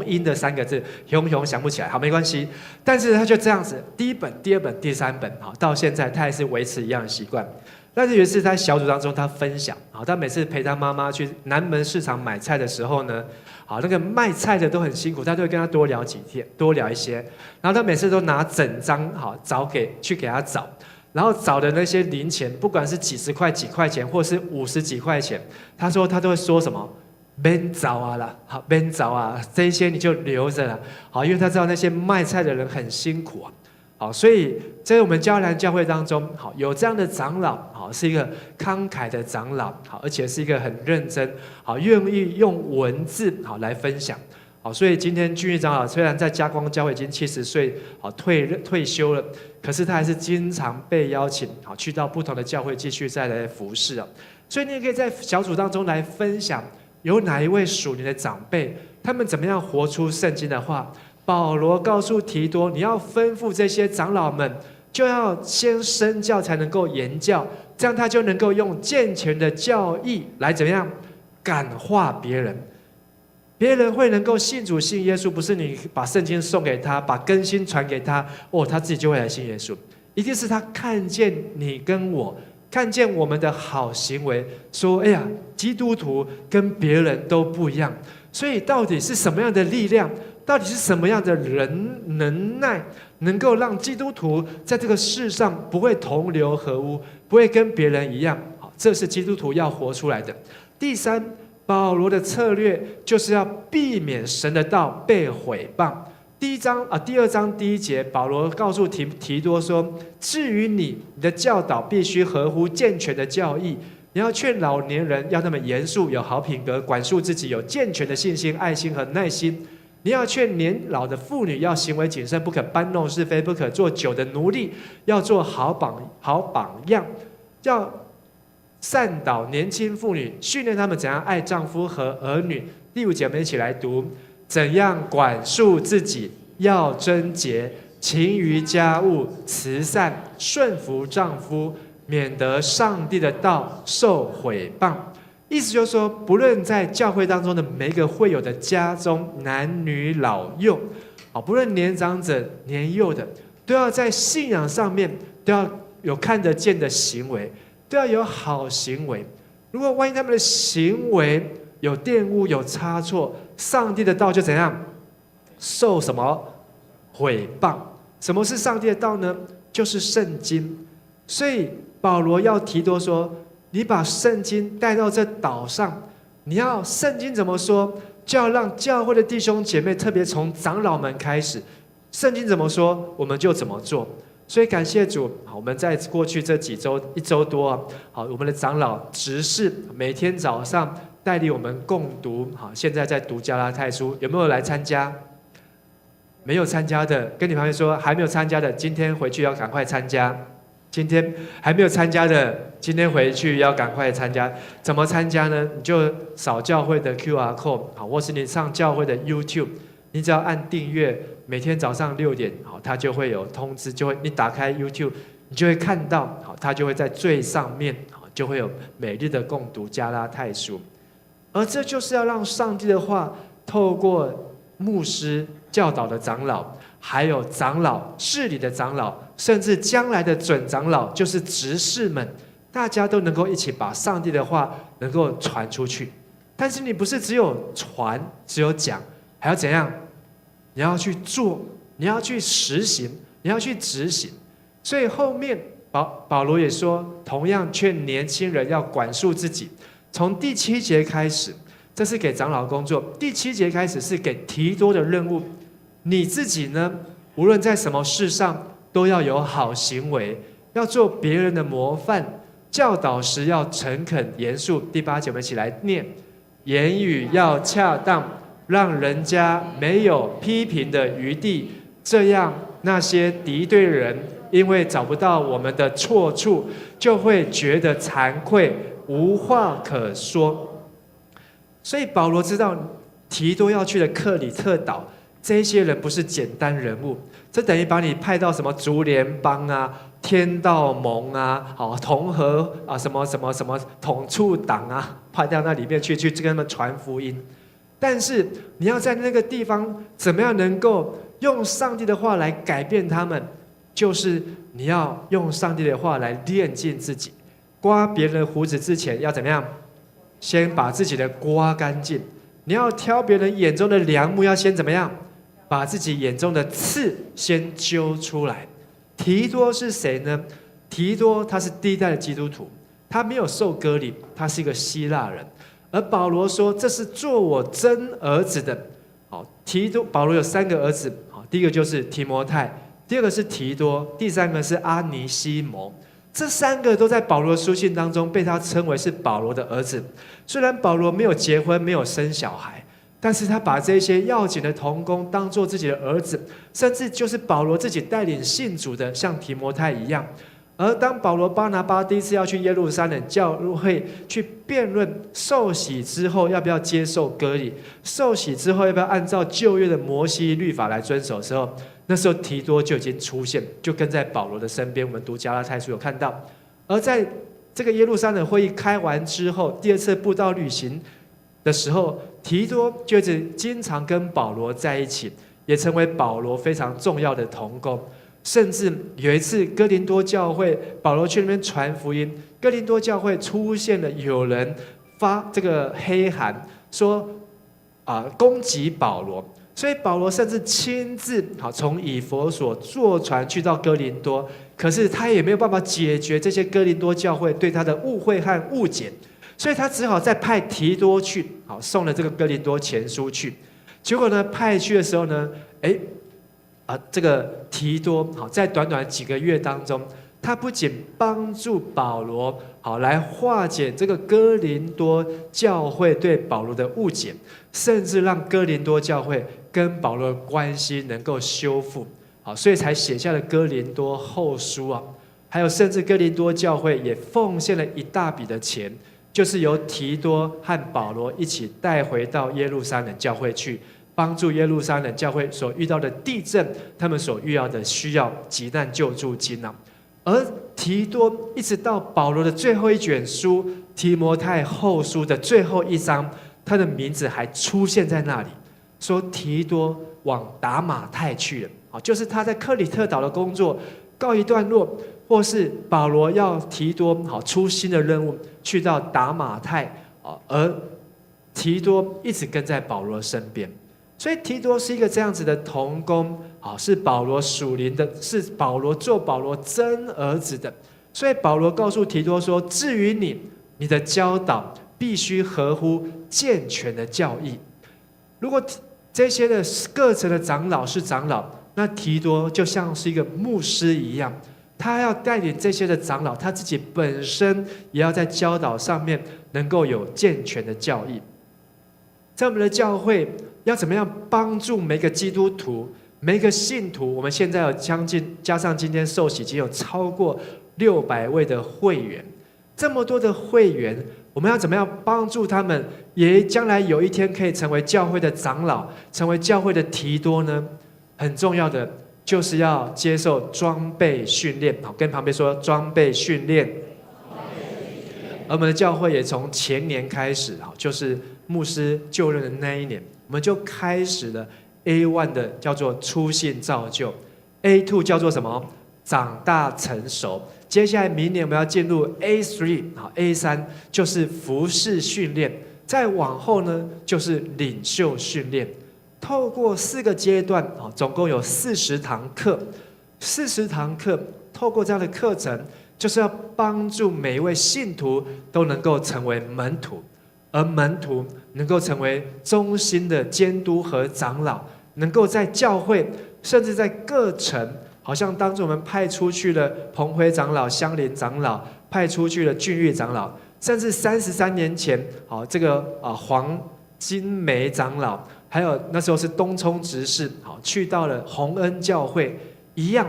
[SPEAKER 6] 音的3个字，熊想不起来，好，没关系。但是他就这样子，第1本、第2本、第3本，好，到现在他还是维持一样的习惯。但是有一次在小组当中，他分享，好，他每次陪他妈妈去南门市场买菜的时候呢，好，那个卖菜的都很辛苦，他都会跟他多聊一些。然后他每次都拿整张好去给他找。然后找的那些零钱，不管是几十块、几块钱，或是50几块钱，他说他都会说什么？免找啊啦，好，免找啊，这一些你就留着了，好，因为他知道那些卖菜的人很辛苦啊，好，所以在我们迦南教会当中，好，有这样的长老，好，是一个慷慨的长老，好，而且是一个很认真，好，愿意用文字好来分享，好，所以今天俊玉长老虽然在嘉光教会已经70岁，好退休了，可是他还是经常被邀请，好，去到不同的教会继续再来服侍啊，所以你也可以在小组当中来分享。有哪一位属灵的长辈，他们怎么样活出圣经的话？保罗告诉提多，你要吩咐这些长老们，就要先身教才能够言教，这样他就能够用健全的教义来怎么样感化别人。别人会能够信主信耶稣，不是你把圣经送给他，把更新传给他，他自己就会来信耶稣。一定是他看见你跟我。看见我们的好行为，说：“哎呀，基督徒跟别人都不一样。”所以，到底是什么样的力量？到底是什么样的能耐，能够让基督徒在这个世上不会同流合污，不会跟别人一样，这是基督徒要活出来的。第三，保罗的策略就是要避免神的道被毁谤。第二章第1节，保罗告诉提多说：“至于你的教导必须合乎健全的教义，你要劝老年人要那么严肃，有好品格，管束自己，有健全的信心、爱心和耐心。你要劝年老的妇女要行为谨慎，不可搬弄是非，不可做酒的奴隶，要做好榜样，要善导年轻妇女，训练他们怎样爱丈夫和儿女。”第5节，我们一起来读：怎样管束自己，要贞洁，勤于家务，慈善，顺服丈夫，免得上帝的道受毁谤。意思就是说，不论在教会当中的每一个会友的家中，男女老幼，不论年长者年幼的，都要在信仰上面都要有看得见的行为，都要有好行为。如果万一他们的行为有玷污、有差错，上帝的道就怎样受什么毁谤？什么是上帝的道呢？就是圣经。所以保罗要提多说，你把圣经带到这岛上，你要圣经怎么说，就要让教会的弟兄姐妹，特别从长老们开始，圣经怎么说，我们就怎么做。所以感谢主，我们在过去这几周1周多，我们的长老执事每天早上带领我们共读，现在在读加拉太书，有没有来参加？没有参加的，跟你旁边说还没有参加的，今天回去要赶快参加。今天还没有参加的，今天回去要赶快参加。怎么参加呢？你就扫教会的 QR code， 或是你上教会的 YouTube， 你只要按订阅，每天早上6点，它就会有通知，就会你打开 YouTube， 你就会看到，它就会在最上面，就会有每日的共读加拉太书。而这就是要让上帝的话透过牧师教导的长老，还有长老治理的长老，甚至将来的准长老，就是执事们，大家都能够一起把上帝的话能够传出去。但是你不是只有传，只有讲，还要怎样？你要去做，你要去实行，你要去执行。所以后面保罗也说，同样劝年轻人要管束自己。从第7节开始，这是给长老工作；第7节开始是给提多的任务。你自己呢，无论在什么事上，都要有好行为，要做别人的模范。教导时要诚恳严肃。第8节，我们一起来念：言语要恰当，让人家没有批评的余地，这样那些敌对人因为找不到我们的错处，就会觉得惭愧，无话可说。所以保罗知道提多要去的克里特岛，这些人不是简单人物，这等于把你派到什么竹联帮啊、天道盟啊、同和啊、什么统促党啊，派到那里面去跟他们传福音。但是你要在那个地方怎么样能够用上帝的话来改变他们，就是你要用上帝的话来炼净自己。刮别人的胡子之前要怎么样？先把自己的刮干净。你要挑别人眼中的梁木，要先怎么样？把自己眼中的刺先揪出来。提多是谁呢？提多他是第一代的基督徒，他没有受割礼，他是一个希腊人。而保罗说这是做我真儿子的。保罗有3个儿子，第一个就是提摩太，第二个是提多，第3个是阿尼西摩。这3个都在保罗的书信当中被他称为是保罗的儿子。虽然保罗没有结婚，没有生小孩，但是他把这些要紧的同工当作自己的儿子，甚至就是保罗自己带领信主的，像提摩太一样。而当保罗巴拿巴第一次要去耶路撒冷教会去辩论受洗之后要不要接受割礼，受洗之后要不要按照旧约的摩西律法来遵守的时候，那时候提多就已经出现，就跟在保罗的身边。我们读加拉太书有看到。而在这个耶路撒冷会议开完之后，第2次布道旅行的时候，提多就经常跟保罗在一起，也成为保罗非常重要的同工。甚至有一次哥林多教会，保罗去那边传福音，哥林多教会出现了有人发这个黑函，说攻击保罗。所以保罗甚至亲自从以弗所坐船去到哥林多，可是他也没有办法解决这些哥林多教会对他的误会和误解，所以他只好再派提多去，送了这个哥林多前书去。结果呢，派去的时候呢，这个提多在短短几个月当中，他不仅帮助保罗来化解这个哥林多教会对保罗的误解，甚至让哥林多教会跟保罗的关系能够修复，所以才写下了哥林多后书啊。还有甚至哥林多教会也奉献了一大笔的钱，就是由提多和保罗一起带回到耶路撒冷教会去，帮助耶路撒冷教会所遇到的地震，他们所遇到的需要急难救助金啊。而提多一直到保罗的最后一卷书提摩太后书的最后一章，他的名字还出现在那里，说提多往达马太去了，就是他在克里特岛的工作告一段落，或是保罗要提多出新的任务去到达马太，而提多一直跟在保罗身边。所以提多是一个这样子的同工，是保罗属灵的，是保罗做保罗真儿子的。所以保罗告诉提多说，至于你的教导必须合乎健全的教义。如果这些的各层的长老是长老，那提多就像是一个牧师一样，他要带领这些的长老，他自己本身也要在教导上面能够有健全的教义。在我们的教会要怎么样帮助每个基督徒、每个信徒？我们现在有加上今天受洗，已经有超过600位的会员。这么多的会员，我们要怎么样帮助他们，也将来有一天可以成为教会的长老，成为教会的提多呢？很重要的就是要接受装备训练。跟旁边说装备训练。而我们的教会也从前年开始，就是牧师就任的那一年，我们就开始了 A1 的叫做初信造就， A2 叫做什么？长大成熟。接下来明年我们要进入 A3， 就是服事训练，再往后呢就是领袖训练。透过4个阶段，总共有40堂课，40堂课，透过这样的课程，就是要帮助每一位信徒都能够成为门徒，而门徒能够成为中心的监督和长老，能够在教会甚至在各城，好像当初我们派出去了彭辉长老、香林长老，派出去了俊玉长老，甚至33年前，这个黄金梅长老，还有那时候是东冲执事，去到了洪恩教会，一样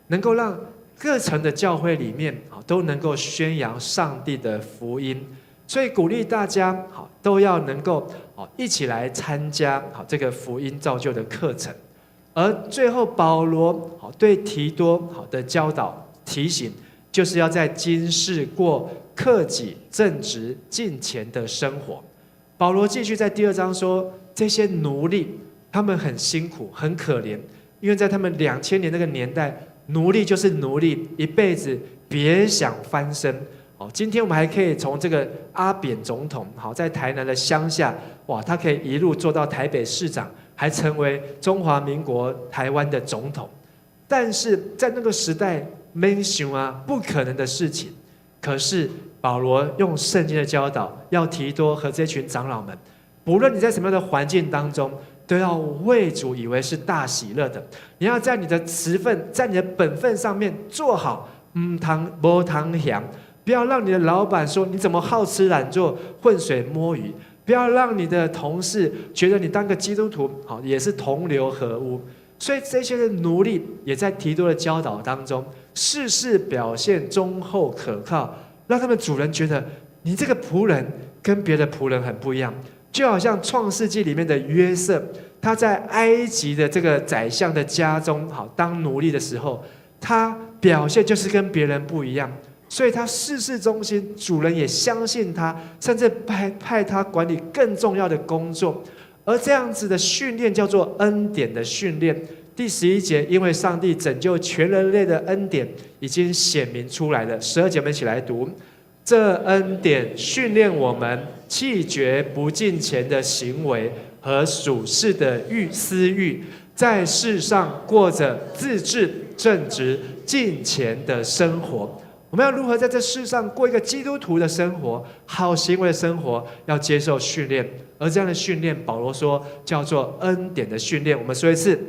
[SPEAKER 6] 能够让各城的教会里面都能够宣扬上帝的福音。所以鼓励大家都要能够一起来参加这个福音造就的课程。而最后保罗对提多的教导提醒，就是要在今世过克己、正直、敬虔的生活。保罗继续在第2章说，这些奴隶他们很辛苦很可怜，因为在他们2000年那个年代，奴隶就是奴隶，一辈子别想翻身。今天我们还可以从这个阿扁总统，在台南的乡下，哇，他可以一路做到台北市长，还成为中华民国台湾的总统。但是在那个时代，没想啊，不可能的事情。可是保罗用圣经的教导，要提多和这群长老们，不论你在什么样的环境当中，都要为主以为是大喜乐的。你要在你的职分，在你的本分上面做好，没汤香。不要让你的老板说你怎么好吃懒做、浑水摸鱼。不要让你的同事觉得你当个基督徒也是同流合污。所以这些的奴隶也在提多的教导当中，事事表现忠厚可靠，让他们主人觉得你这个仆人跟别的仆人很不一样。就好像创世纪里面的约瑟，他在埃及的这个宰相的家中当奴隶的时候，他表现就是跟别人不一样。所以他事事忠心，主人也相信他，甚至派他管理更重要的工作。而这样子的训练叫做恩典的训练。第11节，因为上帝拯救全人类的恩典已经显明出来了。12节我们一起来读，这恩典训练我们弃绝不敬虔的行为，和属世的私欲，在世上过着自制、正直、敬虔的生活。我们要如何在这世上过一个基督徒的生活，好行为的生活？要接受训练，而这样的训练，保罗说叫做恩典的训练。我们说一次，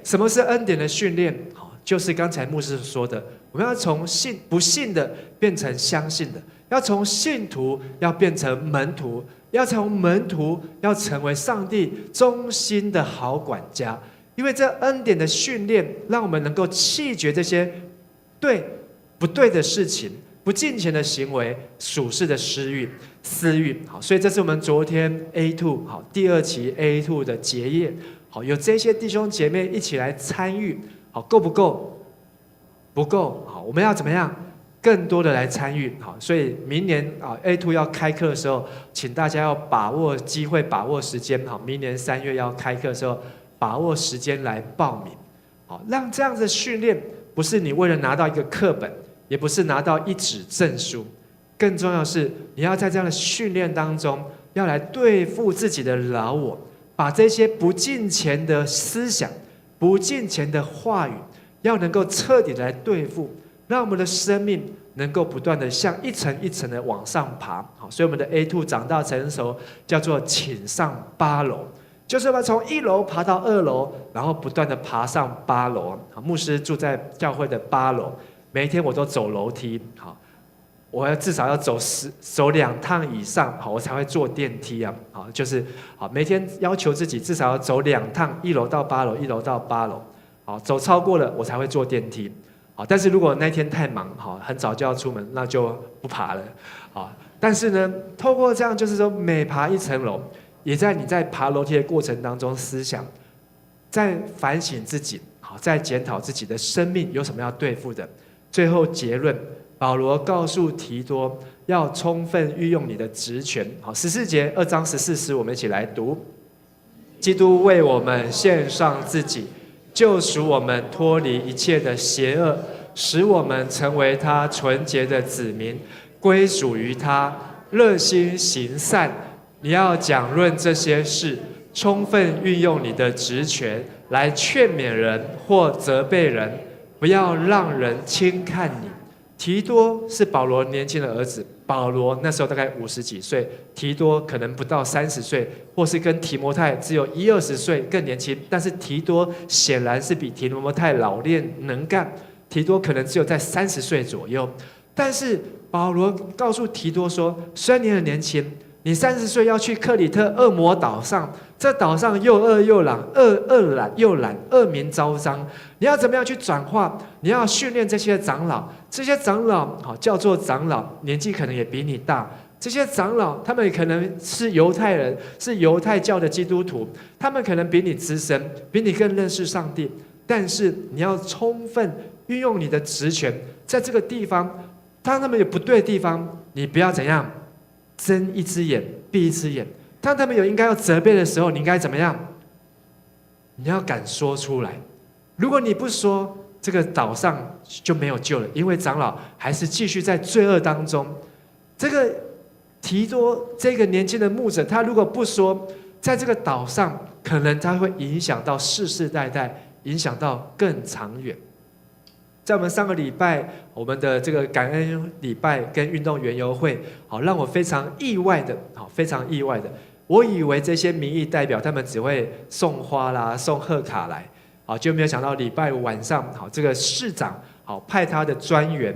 [SPEAKER 6] 什么是恩典的训练？就是刚才牧师说的，我们要从不信的变成相信的，要从信徒要变成门徒，要从门徒要成为上帝忠心的好管家。因为这恩典的训练，让我们能够弃绝这些对不对的事情、不敬虔的行为、属世的私欲。好，所以这是我们昨天 A2 好第2期 A2 的结业。好，有这些弟兄姐妹一起来参与。好，够不够？不够。好，我们要怎么样？更多的来参与。好，所以明年A2 要开课的时候，请大家要把握机会，把握时间。好，明年3月要开课的时候，把握时间来报名。好，让这样子的训练，不是你为了拿到一个课本，也不是拿到一纸证书，更重要的是，你要在这样的训练当中，要来对付自己的老我，把这些不敬虔的思想、不敬虔的话语，要能够彻底的来对付，让我们的生命能够不断的向一层一层的往上爬。好，所以我们的 A2 长大成熟，叫做请上8楼，就是要从1楼爬到2楼，然后不断的爬上8楼。好，牧师住在教会的8楼，每一天我都走楼梯。好，我要至少要走2趟以上，好，我才会坐电梯啊。好，就是好，每天要求自己至少要走2趟，1楼到8楼，1楼到8楼。好，走超过了我才会坐电梯。好，但是如果那天太忙，好，很早就要出门，那就不爬了。好，但是呢，透过这样，就是说每爬1层楼，也在你在爬楼梯的过程当中思想，在反省自己，好，在检讨自己的生命有什么要对付的。最后结论。保罗告诉提多要充分运用你的职权。好，14节2章14、15，我们一起来读。基督为我们献上自己，救赎我们脱离一切的邪恶，使我们成为他纯洁的子民，归属于他，热心行善。你要讲论这些事，充分运用你的职权来劝勉人或责备人，不要让人轻看你。提多是保罗年轻的儿子，保罗那时候大概50几岁，提多可能不到30岁，或是跟提摩太只有20岁更年轻。但是提多显然是比提摩太老练能干，提多可能只有在30岁左右。但是保罗告诉提多说，虽然你很年轻，你30岁要去克里特恶魔岛上，这岛上又恶又懒，恶名昭彰。你要怎么样去转化？你要训练这些长老，这些长老好叫做长老，年纪可能也比你大。这些长老他们可能是犹太人，是犹太教的基督徒，他们可能比你资深，比你更认识上帝。但是你要充分运用你的职权，在这个地方，当他们有不对的地方，你不要怎样睁一只眼闭一只眼。当他们有应该要责备的时候，你应该怎么样？你要敢说出来。如果你不说，这个岛上就没有救了，因为长老还是继续在罪恶当中。这个提多这个年轻的牧者，他如果不说，在这个岛上，可能他会影响到世世代代，影响到更长远。在我们上个礼拜，我们的这个感恩礼拜跟运动园游会，好，让我非常意外的，非常意外的，我以为这些民意代表他们只会送花啦、送贺卡来。好，就没有想到礼拜5晚上，好，这个市长好派他的专员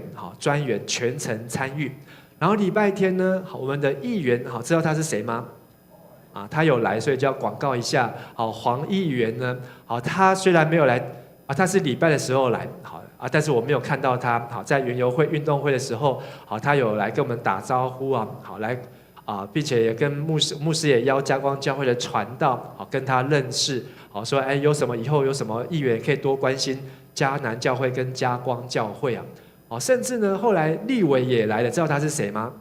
[SPEAKER 6] 全程参与。然后礼拜天呢，好，我们的议员好，知道他是谁吗？啊，他有来，所以就要广告一下。好，黄议员呢，好，他虽然没有来啊，他是礼拜的时候来，好啊，但是我没有看到他。好，在园游会运动会的时候，好，他有来跟我们打招呼啊，好来啊，并且也跟牧师也邀嘉光教会的传道，好跟他认识。好，说有什么以后有什么议员可以多关心嘉南教会跟嘉光教会啊。好，甚至呢后来立委也来了，知道他是谁吗？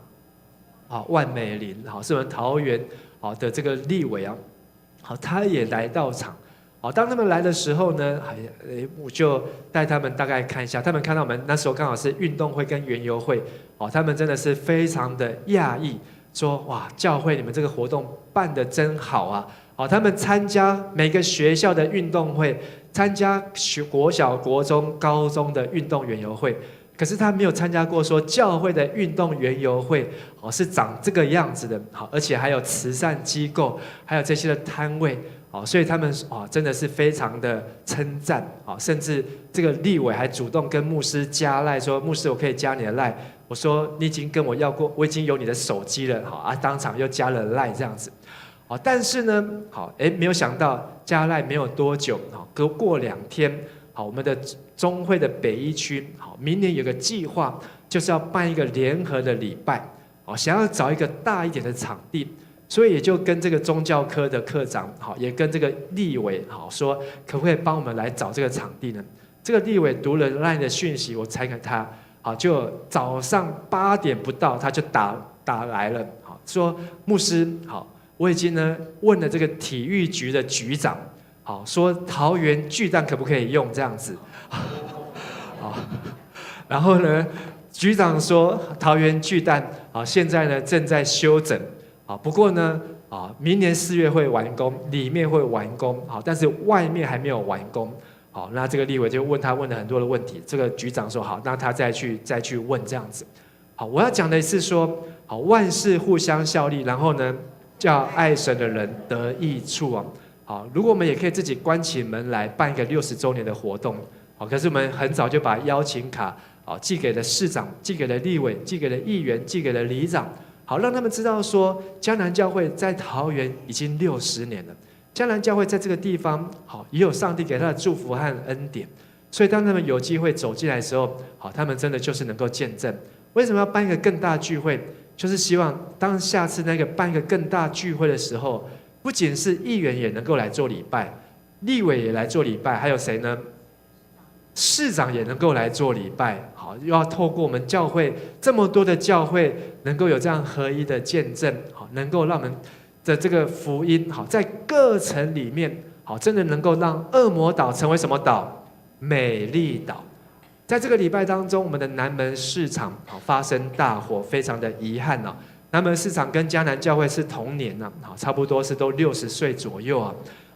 [SPEAKER 6] 好，万美玲，好，是我们桃园好的这个立委啊。好，他也来到场。好，当他们来的时候呢，我就带他们大概看一下，他们看到我们那时候刚好是运动会跟园游会，好，他们真的是非常的讶异。说哇，教会你们这个活动办得真好啊！好，他们参加每个学校的运动会，参加国小、国中、高中的运动园游会，可是他没有参加过说教会的运动园游会，哦，是长这个样子的，好，而且还有慈善机构，还有这些的摊位，哦，所以他们哦真的是非常的称赞，哦，甚至这个立委还主动跟牧师加赖说，牧师我可以加你的赖，我说你已经跟我要过，我已经有你的手机了，好啊，当场又加了赖这样子。好，但是呢，好，没有想到加赖没有多久，好，过2天，好，我们的中会的北一区，好，明年有个计划，就是要办一个联合的礼拜，好，想要找一个大一点的场地，所以也就跟这个宗教科的科长，好，也跟这个立委，好，说可不可以帮我们来找这个场地呢？这个立委读了赖的讯息，我才给他，好，就早上8点不到，他就打来了，好，说牧师，好。我已经呢问了这个体育局的局长，好，说桃园巨蛋可不可以用这样子，好，然后呢，局长说桃园巨蛋啊现在呢正在修整，啊，不过呢啊明年4月会完工，里面会完工，好，但是外面还没有完工，好，那这个立委就问了很多的问题，这个局长说好，那他再去问这样子，好，我要讲的是说，好，万事互相效力，然后呢。叫爱神的人得益处啊！好，如果我们也可以自己关起门来办一个60周年的活动，好，可是我们很早就把邀请卡好寄给了市长，寄给了立委，寄给了议员，寄给了里长，好，让他们知道说，迦南教会在桃园已经60年了，迦南教会在这个地方好，也有上帝给他的祝福和恩典，所以当他们有机会走进来的时候，好，他们真的就是能够见证。为什么要办一个更大聚会？就是希望当下次那个办一个更大聚会的时候，不仅是议员也能够来做礼拜，立委也来做礼拜，还有谁呢？市长也能够来做礼拜。好，又要透过我们教会这么多的教会，能够有这样合一的见证，好，能够让我们的这个福音，好，在各城里面，好，真的能够让恶魔岛成为什么岛？美丽岛。在这个礼拜当中，我们的南门市场发生大火，非常的遗憾啊。南门市场跟迦南教会是同年啊，差不多是都60岁左右啊。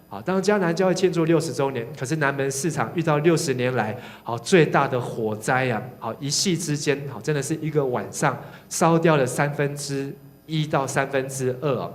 [SPEAKER 6] 好，当迦南教会庆祝60周年，可是南门市场遇到60年来好最大的火灾啊，好一夕之间，好真的是一个晚上烧掉了1/3到2/3啊，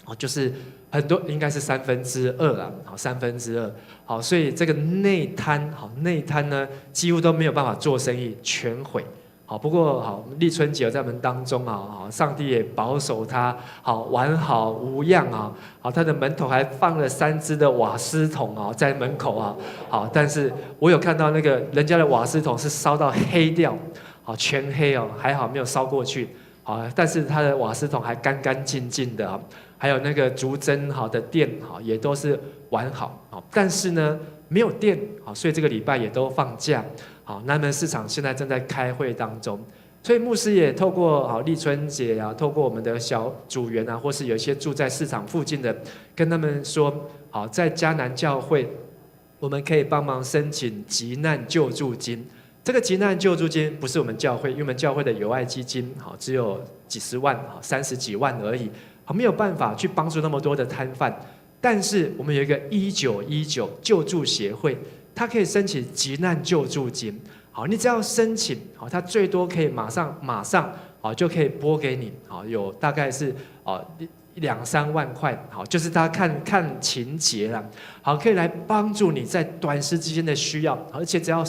[SPEAKER 6] 好就是很多应该是2/3啊，好2/3，好，所以这个内滩，好内滩呢几乎都没有办法做生意，全毁。好，不过好立春节在我们当中啊，好上帝也保守他，好完好无恙啊，好他的门头还放了3只的瓦斯桶啊在门口啊，好，但是我有看到那个人家的瓦斯桶是烧到黑掉，好全黑哦，还好没有烧过去，好，但是他的瓦斯桶还干干净净的啊。还有那个竹针好的电好也都是完好，好，但是呢没有电，好，所以这个礼拜也都放假，好，南门市场现在正在开会当中，所以牧师也透过好立春节啊，透过我们的小组员啊，或是有一些住在市场附近的，跟他们说，好，在迦南教会，我们可以帮忙申请急难救助金。这个急难救助金不是我们教会，因为我们教会的友爱基金好只有几十万，好30几万而已。好，没有办法去帮助那么多的摊贩，但是我们有一个1919救助协会，它可以申请急难救助金。好，你只要申请，好，它最多可以马上，好就可以拨给你，好有大概是2、3万块，好就是他看情节啦，好可以来帮助你在短时之间的需要，而且只要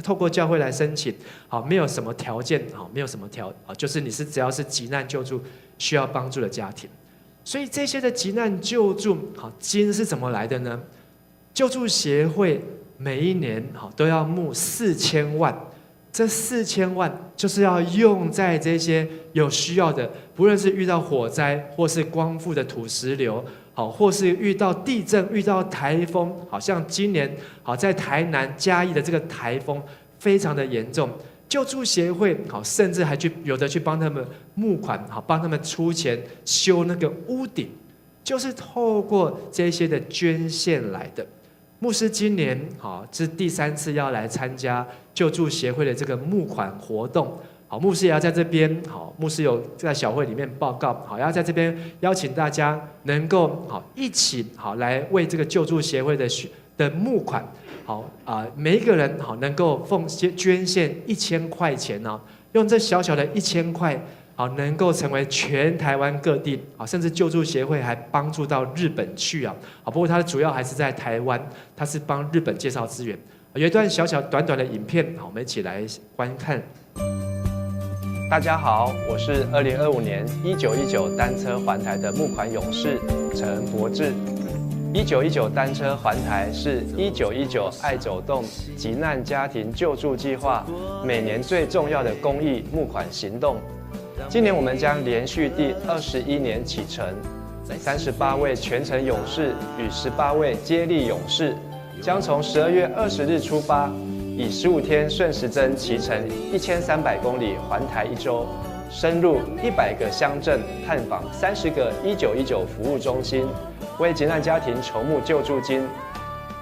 [SPEAKER 6] 透过教会来申请，好没有什么条件，好没有什么就是你只要是急难救助需要帮助的家庭，所以这些的急难救助好金是怎么来的呢？救助协会每一年好都要募4000万。这4000万就是要用在这些有需要的，不论是遇到火灾，或是光复的土石流，好，或是遇到地震、遇到台风，好像今年好在台南嘉义的这个台风非常的严重，救助协会好甚至还有的去帮他们募款，好帮他们出钱修那个屋顶，就是透过这些的捐献来的。牧师今年好是第3次要来参加救助协会的这个募款活动，好，牧师也要在这边，好，牧师有在小会里面报告，好，要在这边邀请大家能够好一起好来为这个救助协会的募款，好每一个人好能够捐献1000块钱呢，用这小小的1000块。好，能够成为全台湾各地啊，甚至救助协会还帮助到日本去啊。不过它的主要还是在台湾，它是帮日本介绍资源。有一段小小短短的影片，好，我们一起来观看。
[SPEAKER 8] 大家好，我是2025年1919单车环台的募款勇士陈柏志。1919单车环台是1919爱走动急难家庭救助计划每年最重要的公益募款行动。今年我们将连续第21年启程，38位全程勇士与18位接力勇士将从12月20日出发，以15天顺时针骑乘1300公里环台1周，深入100个乡镇，探访30个1919服务中心，为急难家庭筹募救助金。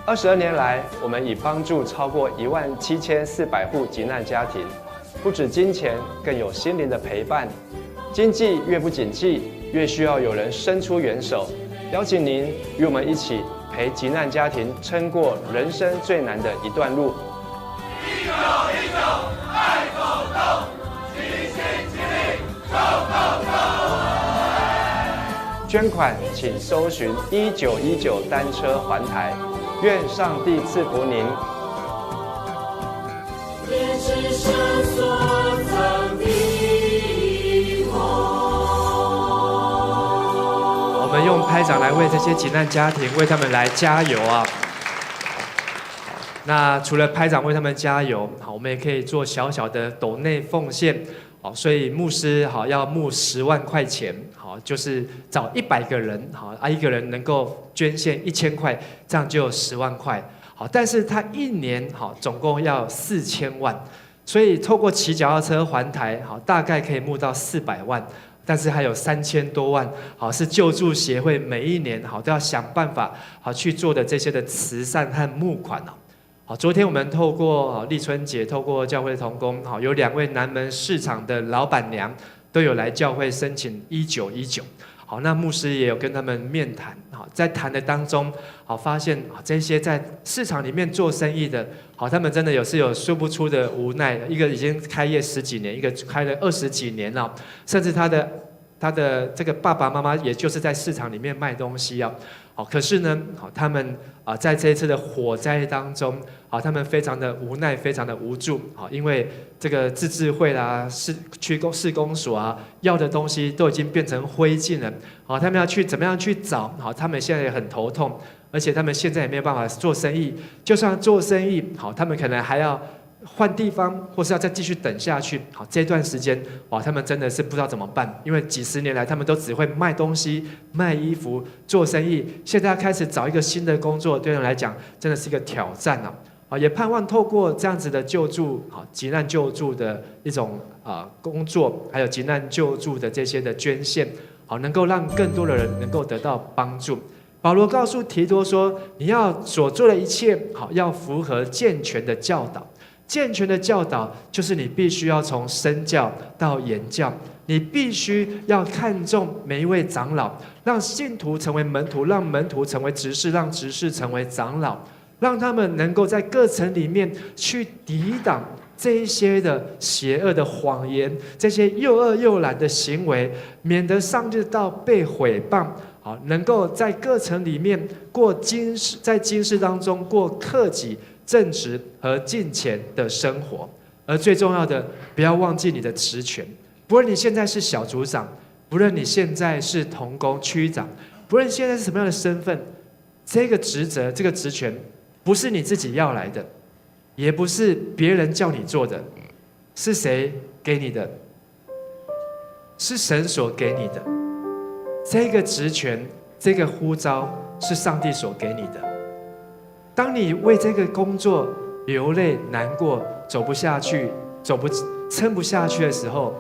[SPEAKER 8] 22年来，我们已帮助超过17400户急难家庭。不止金钱，更有心灵的陪伴。经济越不景气，越需要有人伸出援手。邀请您与我们一起陪急难家庭撑过人生最难的一段路。1919爱走动，齐心齐力，Go Go Go！捐款请搜寻1919单车环台，愿上帝赐福您。
[SPEAKER 3] 也是神所藏的梦。
[SPEAKER 6] 我们用拍掌来为这些急难家庭，为他们来加油啊！那除了拍掌为他们加油，好，我们也可以做小小的斗内奉献。好，所以牧师好要募10万块钱，好，就是找100个人，好一个人能够捐献1000块，这样就有10万块。好，但是他1年好总共要4000万，所以透过骑脚踏车环台，好大概可以募到400万，但是还有3000多万，好是救助协会每一年好都要想办法好去做的这些的慈善和募款啊。好，昨天我们透过立春节，透过教会同工，好有2位南门市场的老板娘都有来教会申请1919。好，那牧师也有跟他们面谈，好，在谈的当中，好发现这些在市场里面做生意的，好，他们真的有说不出的无奈。一个已经开业10几年，一个开了20几年了，甚至他的这个爸爸妈妈也就是在市场里面卖东西啊。好，可是呢，好他们在这一次的火灾当中，好他们非常的无奈，非常的无助，好因为这个自治会啦、市公所啊，要的东西都已经变成灰烬了，好他们要去怎么样去找，好他们现在也很头痛，而且他们现在也没有办法做生意，就算做生意，好他们可能还要换地方，或是要再继续等下去。好，这段时间，哇，他们真的是不知道怎么办，因为几10年来，他们都只会卖东西、卖衣服、做生意，现在要开始找一个新的工作，对他们来讲，真的是一个挑战啊！啊，也盼望透过这样子的救助，好，急难救助的一种工作，还有急难救助的这些的捐献，好，能够让更多的人能够得到帮助。保罗告诉提多说：“你要所做的一切，好，要符合健全的教导。”健全的教导就是你必须要从身教到言教，你必须要看重每一位长老，让信徒成为门徒，让门徒成为执事，让执事成为长老，让他们能够在各层里面去抵挡这一些的邪恶的谎言，这些又恶又懒的行为，免得上帝道被毁谤。好，能够在各层里面在今世当中过克己、正直和敬虔的生活，而最重要的，不要忘记你的职权。不论你现在是小组长，不论你现在是同工区长，不论现在是什么样的身份，这个职责、这个职权，不是你自己要来的，也不是别人叫你做的，是谁给你的？是神所给你的。这个职权、这个呼召，是上帝所给你的。当你为这个工作流泪、难过、走不下去、撑不下去的时候，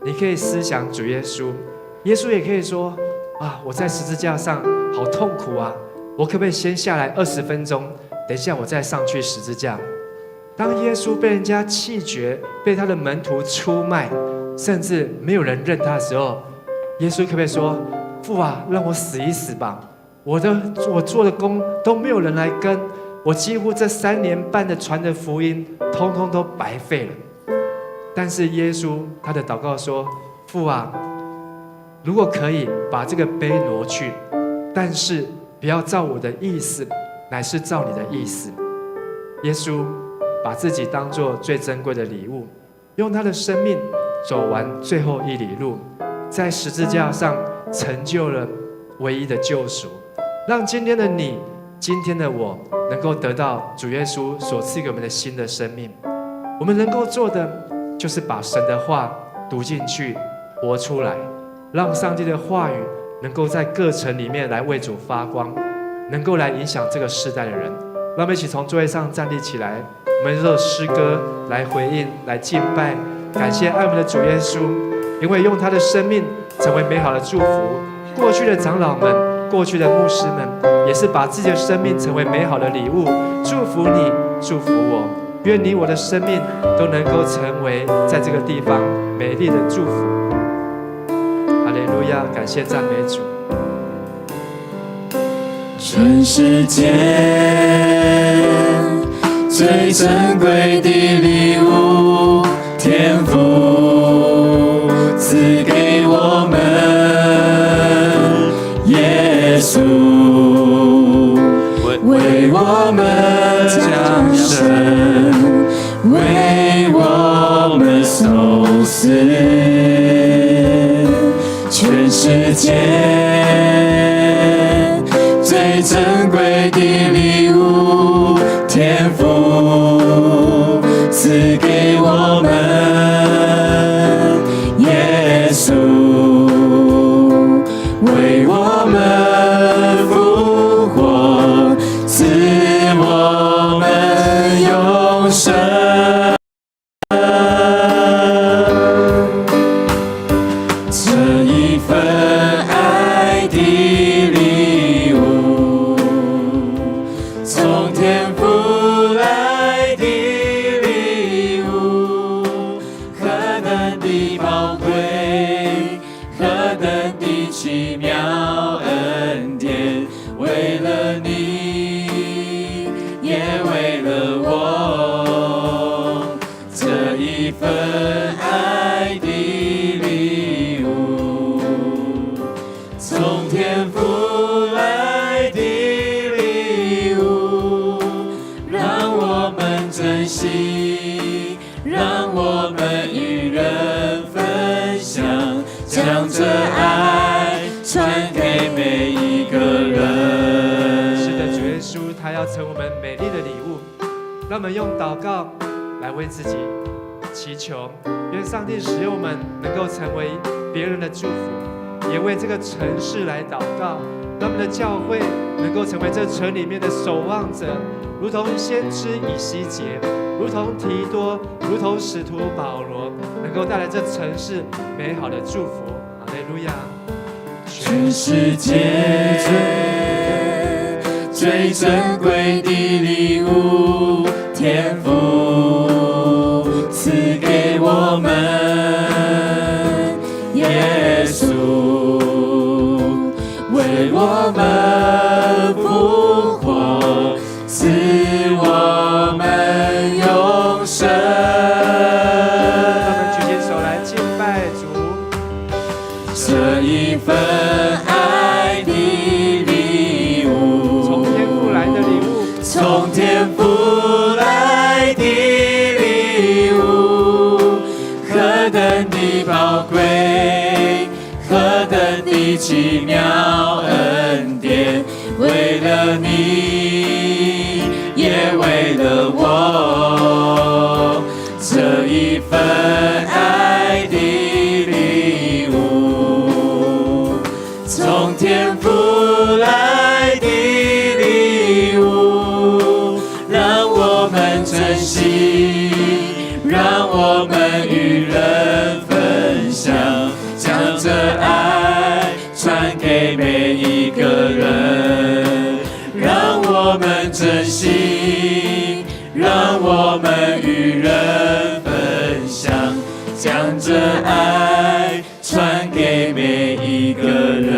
[SPEAKER 6] 你可以思想主耶稣。耶稣也可以说：“啊，我在十字架上好痛苦啊！我可不可以先下来20分钟？等一下我再上去十字架？”当耶稣被人家弃绝，被他的门徒出卖，甚至没有人认他的时候，耶稣可不可以说：“父啊，让我死一死吧！我做的工都没有人来跟，我几乎这3年半的传的福音，通通都白费了。”但是耶稣他的祷告说：“父啊，如果可以把这个杯挪去，但是不要照我的意思，乃是照你的意思。”耶稣把自己当作最珍贵的礼物，用他的生命走完最后1里路，在十字架上成就了唯一的救赎，让今天的你、今天的我能够得到主耶稣所赐给我们的新的生命。我们能够做的，就是把神的话读进去、活出来，让上帝的话语能够在各城里面来为主发光，能够来影响这个世代的人。让我们一起从座位上站立起来，我们用这首诗歌来回应、来敬拜，感谢爱我们的主耶稣，因为用他的生命成为美好的祝福。过去的长老们、过去的牧师们，也是把自己的生命成为美好的礼物，祝福你，祝福我。愿你我的生命都能够成为在这个地方美丽的祝福。哈利路亚，感谢赞美主。
[SPEAKER 5] 全世界最珍贵的礼物，天父赐给我们，耶稣为我们降生，为我们受死，全世界最珍贵的礼物，天父赐给我们，耶稣为我们复活，赐我们永生。这一份爱的礼物，从天父来的礼物，何等的宝贵，何等的奇妙恩典，为了你，也为了我，这一份爱的礼物，从天父来的礼物，让我们珍惜，让我们与人分享，将这爱传给每一个人。
[SPEAKER 6] 是的，主耶稣他要成我们美丽的礼物，让我们用祷告来为自己祈求，愿上帝使用我们能够成为别人的祝福，也为这个城市来祷告，让我们的教会能够成为这城里面的守望者，如同先知以西结，如同提多，如同使徒保罗，能够带来这城市美好的祝福。哈利路亚！
[SPEAKER 5] 全世界最珍贵的礼物，天父赐给我们，耶稣为我们复活，赐我们永生。
[SPEAKER 6] 让我们举起手来敬拜主。
[SPEAKER 5] 这一份爱的礼物，
[SPEAKER 6] 从天父来的礼物，
[SPEAKER 5] 从天父来的礼物，何等的宝贵，何等的奇妙恩典，为了你，也为了我，这一份爱的礼物，从天父来的礼物，让我们珍惜，让我们与人分享，将这爱传给每一个人，让我们珍惜，让我们与人分享，将这爱传给每一个人。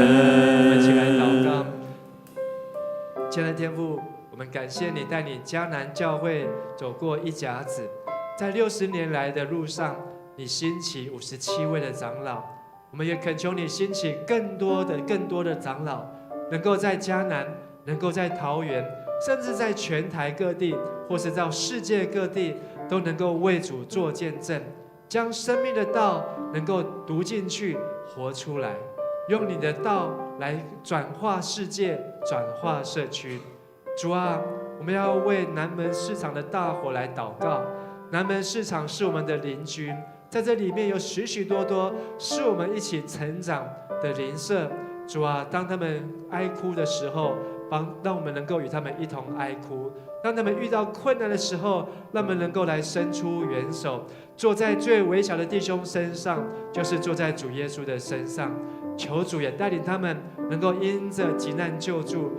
[SPEAKER 6] 我们一起来祷告。亲爱的天父，我们感谢你带你迦南教会走过一甲子，在60年来的路上，你兴起57位的长老。我们也恳求你兴起更多的长老，能够在迦南，能够在桃园，甚至在全台各地，或是到世界各地，都能够为主做见证，将生命的道能够读进去，活出来，用你的道来转化世界，转化社区。主啊，我们要为南门市场的大伙来祷告。南门市场是我们的邻居，在这里面有许许多多是我们一起成长的邻舍。主啊，当他们哀哭的时候，让我们能够与他们一同哀哭；当他们遇到困难的时候，让我们能够来伸出援手。坐在最微小的弟兄身上，就是坐在主耶稣的身上。求主也带领他们，能够因着急难救助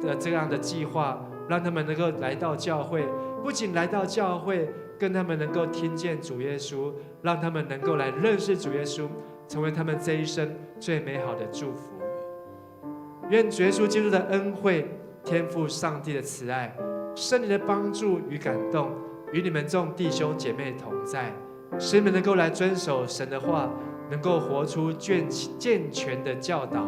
[SPEAKER 6] 的这样的计划，让他们能够来到教会，不仅来到教会，更他们能够听见主耶稣，让他们能够来认识主耶稣，成为他们这一生最美好的祝福。愿主耶稣基督的恩惠、天父上帝的慈爱、圣灵的帮助与感动，与你们众弟兄姐妹同在，使你们能够来遵守神的话，能够活出健全的教导，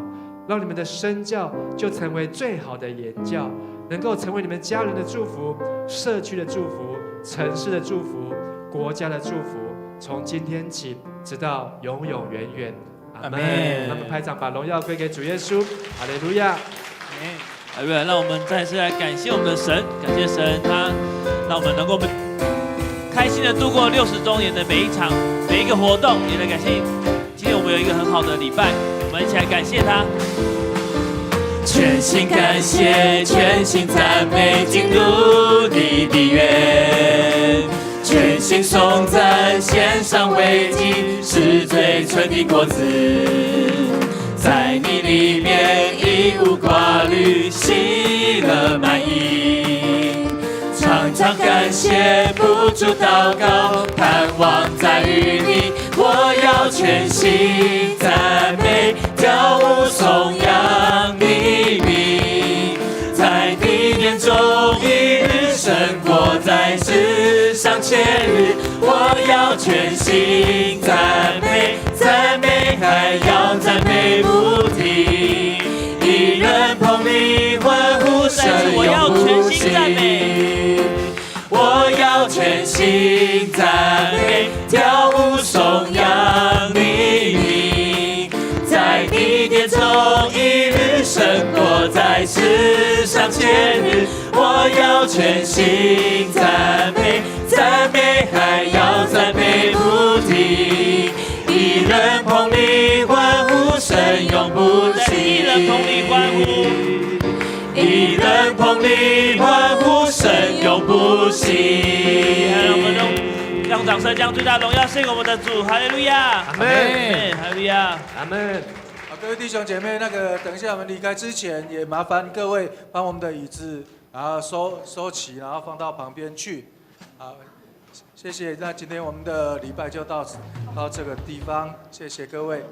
[SPEAKER 6] 让你们的身教就成为最好的言教，能够成为你们家人的祝福、社区的祝福、城市的祝福、国家的祝福，从今天起直到永永远远。阿门。那么拍掌，把荣耀归给主耶稣。哈利路亚。
[SPEAKER 4] 哈利路亚。让我们再次来感谢我们的神，感谢神，他让我们能够开心的度过60周年的每一场、每一个活动，也来感谢今天我们有一个很好的礼拜，我们一起来感谢他。
[SPEAKER 5] 全心感谢，全心赞美，进入你的园，全心颂赞，献上为祭，是最纯的果子。在你里面一无挂虑，喜乐满溢，常常感谢，不住祷告，盼望在于你。我要全心赞美，跳舞颂扬你名，在地点中一日胜过在世上千日。我要全心赞美，赞美还要赞美不停，一人捧你欢呼声永不息。我要全心赞美，跳舞颂扬你名，在地点中一日胜过在世上千日。我要全心赞美，赞美还要赞美不停，一人捧你欢呼声永不息。
[SPEAKER 4] 一人捧你欢呼，
[SPEAKER 5] 一人捧你欢呼声永不息。
[SPEAKER 4] 让我们让掌声将最大荣耀献给我们的主。哈利路亚，
[SPEAKER 6] 阿门，
[SPEAKER 4] 哈利路亚，
[SPEAKER 6] 阿门。
[SPEAKER 2] 好，各位弟兄姐妹，等一下我们离开之前，也麻烦各位把我们的椅子然后收齐，然后放到旁边去。好，谢谢。那今天我们的礼拜就到这个地方，谢谢各位。